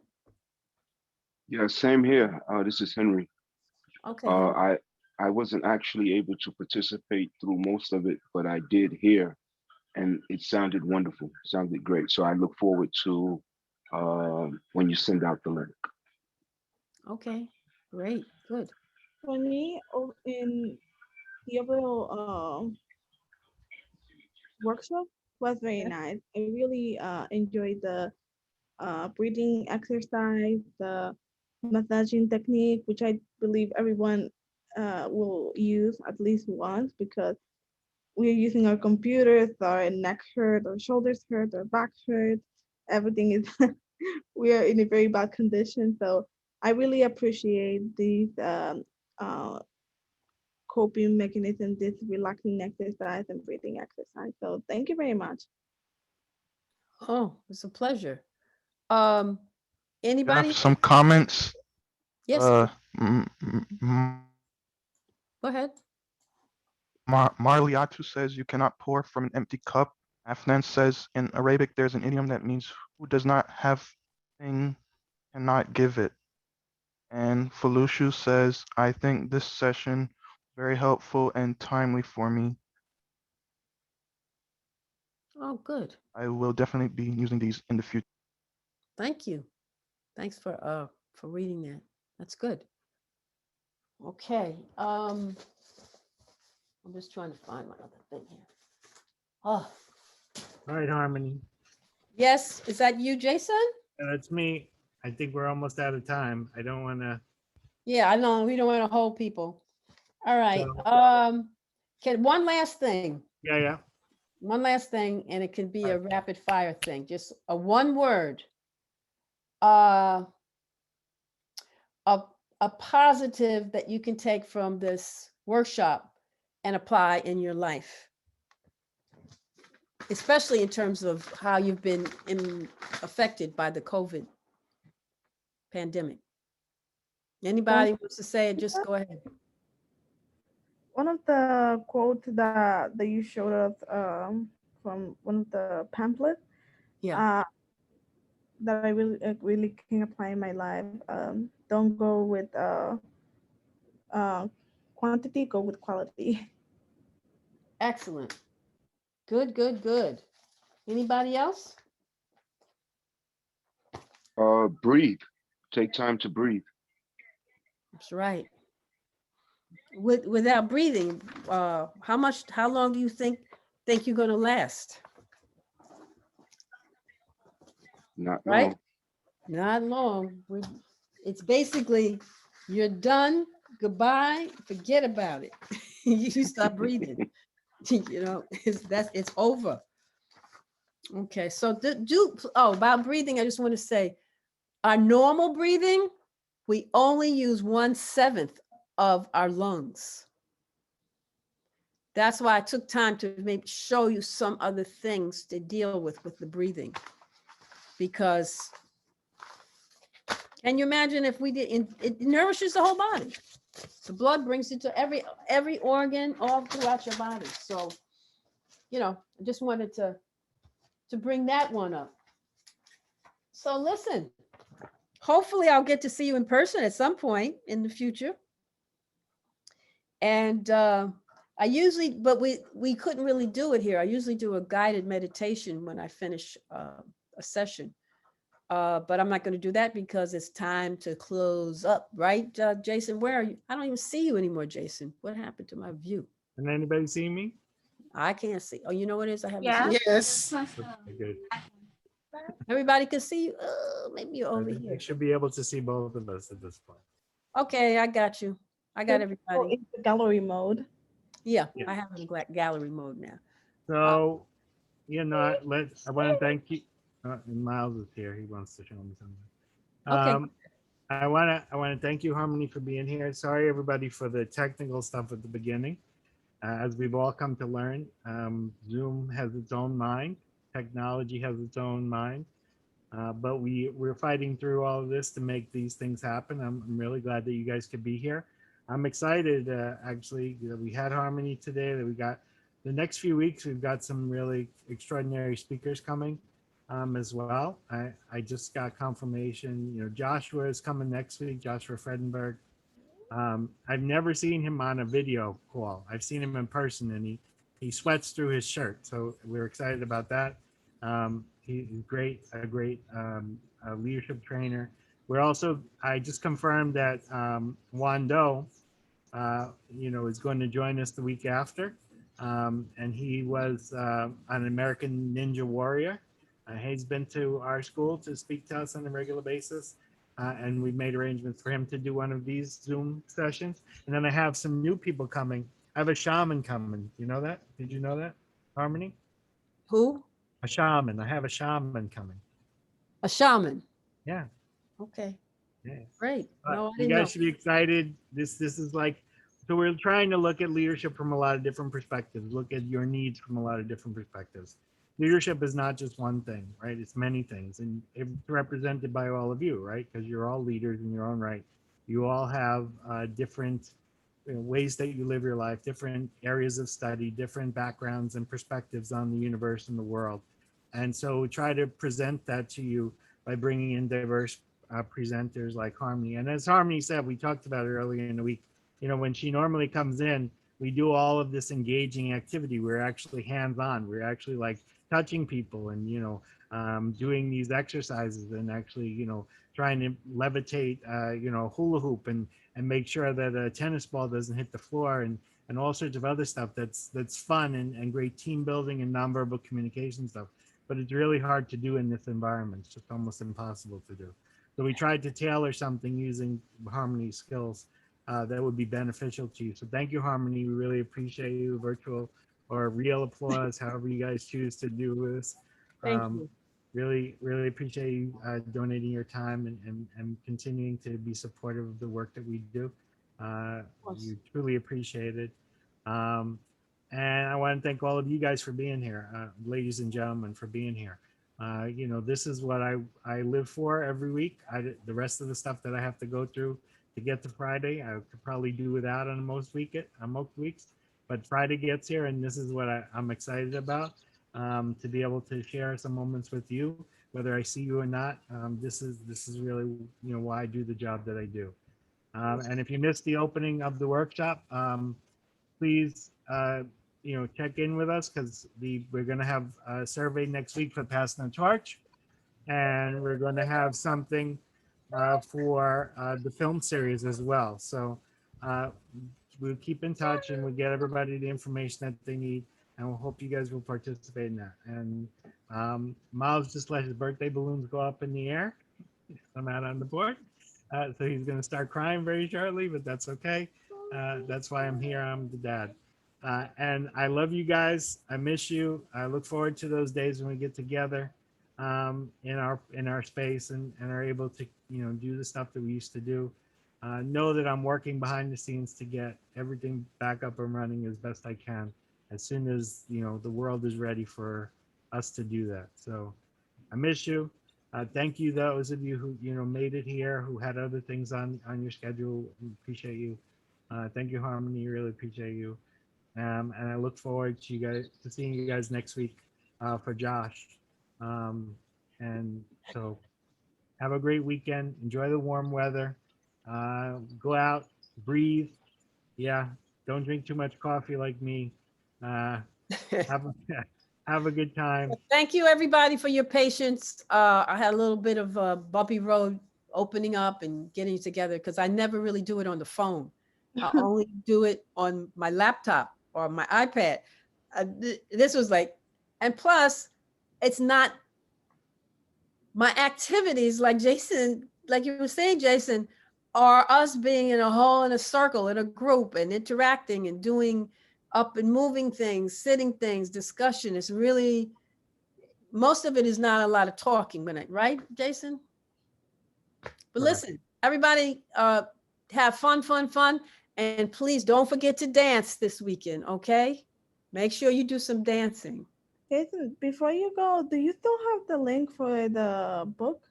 Yeah, same here. This is Henry. Okay. I wasn't actually able to participate through most of it, but I did hear, and it sounded wonderful. It sounded great. So I look forward to when you send out the link. Okay. Great. Good. For me, in the overall workshop was very nice. I really enjoyed the breathing exercise, the massaging technique, which I believe everyone will use at least once because we're using our computers, our neck hurt, our shoulders hurt, our back hurt. Everything is, we are in a very bad condition. So I really appreciate these coping mechanism, this relaxing exercise and breathing exercise. So thank you very much. Oh, it's a pleasure. I Anybody? have some comments. Yes. Go ahead. Marliatu says you cannot pour from an empty cup. Afnan says in Arabic there's an idiom that means who does not have thing cannot give it. And Felushu says, I think this session very helpful and timely for me. Oh, good. I will definitely be using these in the future. Thank you. Thanks for reading that. That's good. Okay. I'm just trying to find my other thing here. Oh. All right, Harmony. Yes. Is that you, Jason? Yeah, that's me. I think we're almost out of time. I don't want to. Yeah, I know. We don't want to hold people. All right. Okay, one last thing. Yeah. One last thing, and it can be a rapid fire thing. Just a one word a, a positive that you can take from this workshop and apply in your life, especially in terms of how you've been affected by the COVID pandemic? Anybody wants to say it, just go ahead. One of the quotes that you showed us from one of the pamphlets, that I really can apply in my life. Don't go with quantity, go with quality. Excellent. Good, good, good. Anybody else? Breathe. Take time to breathe. That's right. Without breathing, how long do you think you're going to last? Not right? long. Not long. It's basically you're done. Goodbye. Forget about it. You stop breathing. You know, it's over. Okay, so about breathing, I just want to say, our normal breathing, we only use 1/7 of our lungs. That's why I took time to maybe show you some other things to deal with the breathing, because can you imagine if we did? It nourishes the whole body. The blood brings it to every organ all throughout your body. So, you know, I just wanted to bring that one up. So listen, hopefully I'll get to see you in person at some point in the future. And I usually, but we couldn't really do it here. I usually do a guided meditation when I finish a session. But I'm not going to do that because it's time to close up, right, Jason? Where are you? I don't even see you anymore, Jason. What happened to my view? Can anybody see me? I can't see. Oh, you know what it is? I have. Yes. Okay, good. Everybody can see you. Maybe you're over here. You should be able to see both of us at this point. Okay, I got you. I got Go everybody. into gallery mode. Yeah, I have in gallery mode now. So, you know, I want to thank you. Miles is here. He wants to show me something. Okay. I want to thank you, Harmony, for being here. Sorry, everybody, for the technical stuff at the beginning. As we've all come to learn, Zoom has its own mind. Technology has its own mind. But we're fighting through all of this to make these things happen. I'm really glad that you guys could be here. I'm excited, actually, that we had Harmony today, that we got the next few weeks, we've got some really extraordinary speakers coming as well. I just got confirmation, you know, Joshua is coming next week, Joshua Fredenberg. I've never seen him on a video call. I've seen him in person, and he sweats through his shirt. So we're excited about that. He's a great leadership trainer. I just confirmed that Juan Do, you know, is going to join us the week after. And he was an American Ninja Warrior. He's been to our school to speak to us on a regular basis. And we've made arrangements for him to do one of these Zoom sessions. And then I have some new people coming. I have a shaman coming. You know that? Did you know that, Harmony? Who? A shaman. I have a shaman coming. A shaman. Yeah. Okay. Yeah. Great. No, I You didn't know. guys should be excited. This is like, so we're trying to look at leadership from a lot of different perspectives, look at your needs from a lot of different perspectives. Leadership is not just one thing, right? It's many things, and it's represented by all of you, right? Because you're all leaders in your own right. You all have different ways that you live your life, different areas of study, different backgrounds and perspectives on the universe and the world. And so we try to present that to you by bringing in diverse presenters like Harmony. And as Harmony said, we talked about it earlier in the week, you know, when she normally comes in, we do all of this engaging activity. We're actually hands-on. We're actually like touching people and, you know, doing these exercises and actually, you know, trying to levitate, you know, hula hoop and make sure that a tennis ball doesn't hit the floor and all sorts of other stuff that's fun and great team building and nonverbal communication stuff. But it's really hard to do in this environment. It's just almost impossible to do. So we tried to tailor something using Harmony skills that would be beneficial to you. So thank you, Harmony. We really appreciate you. Virtual or real applause, however you guys choose to do this. Thank you. really appreciate you donating your time and continuing to be supportive of the work that we do. You truly appreciate it. And I want to thank all of you guys for being here, ladies and gentlemen, for being here. You know, this is what I live for every week. The rest of the stuff that I have to go through to get to Friday, I could probably do without on most weeks. But Friday gets here, and this is what I'm excited about, to be able to share some moments with you, whether I see you or not. This is really, you know, why I do the job that I do. And if you missed the opening of the workshop, please, you know, check in with us, because we're going to have a survey next week for Passing the Torch, and we're going to have something for the film series as well. So we'll keep in touch, and we'll get everybody the information that they need, and we'll hope you guys will participate in that. And Miles just let his birthday balloons go up in the air. I'm out on the board. So he's going to start crying very shortly, but that's okay. That's why I'm here. I'm the dad. And I love you guys. I miss you. I look forward to those days when we get together in our space and are able to, you know, do the stuff that we used to do. Know that I'm working behind the scenes to get everything back up and running as best I can, as soon as, you know, the world is ready for us to do that. So I miss you. Thank you, those of you who, you know, made it here, who had other things on your schedule. We appreciate you. Thank you, Harmony. Really appreciate you. And I look forward to seeing you guys next week for Josh. And so have a great weekend. Enjoy the warm weather. Go out, breathe. Yeah, don't drink too much coffee like me. Have a good time. Thank you, everybody, for your patience. I had a little bit of a bumpy road opening up and getting together, because I never really do it on the phone. I only do it on my laptop or my iPad. This was like, and plus, it's not my activities, like Jason, like you were saying, Jason, are us being in a hall, in a circle, in a group, and interacting and doing up and moving things, sitting things, discussion. It's really, most of it is not a lot of talking, right, Jason? But listen, everybody, have fun, and please don't forget to dance this weekend, okay? Make sure you do some dancing. Jason, before you go, do you still have the link for the book?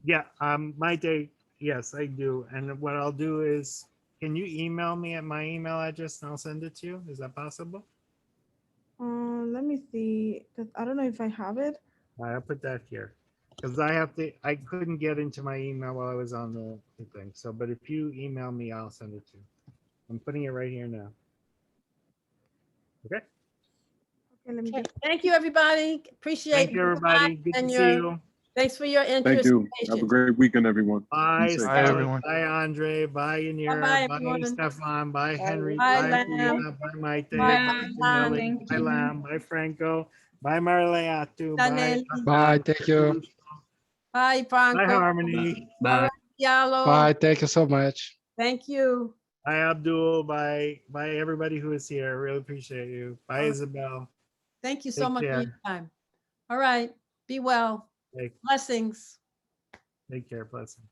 Yeah, my day, yes, I do. And what I'll do is, can you email me at my email address and I'll send it to you? Is that possible? Let me see, because I don't know if I have it. I'll put that here, because I couldn't get into my email while I was on the thing. So, but if you email me, I'll send it to you. I'm putting it right here now. Okay. Okay, let me just... Thank you, everybody. Appreciate Thank you, everybody. Good to see you. Thanks for your interest. Thank you. Have a great weekend, everyone. Bye, safe. Bye, everyone. Bye, Andre. Bye, Yanira. Bye, Bye, everyone. Stefan. Bye, Henry. Bye, Bye, Lam. Brianna. Bye, Maite. Bye, Nelly. Bye, Lam. Bye, Franco. Bye, Marileatu. Bye. Bye. Thank you. Bye, Franco. Bye, Harmony. Bye. Yalo. Bye. Thank you so much. Thank you. Bye, Abdul. Bye, everybody who is here. I really appreciate you. Bye, Isabel. Thank you so Take much for care. your time. All right. Be well. Blessings. Take care. Blessings.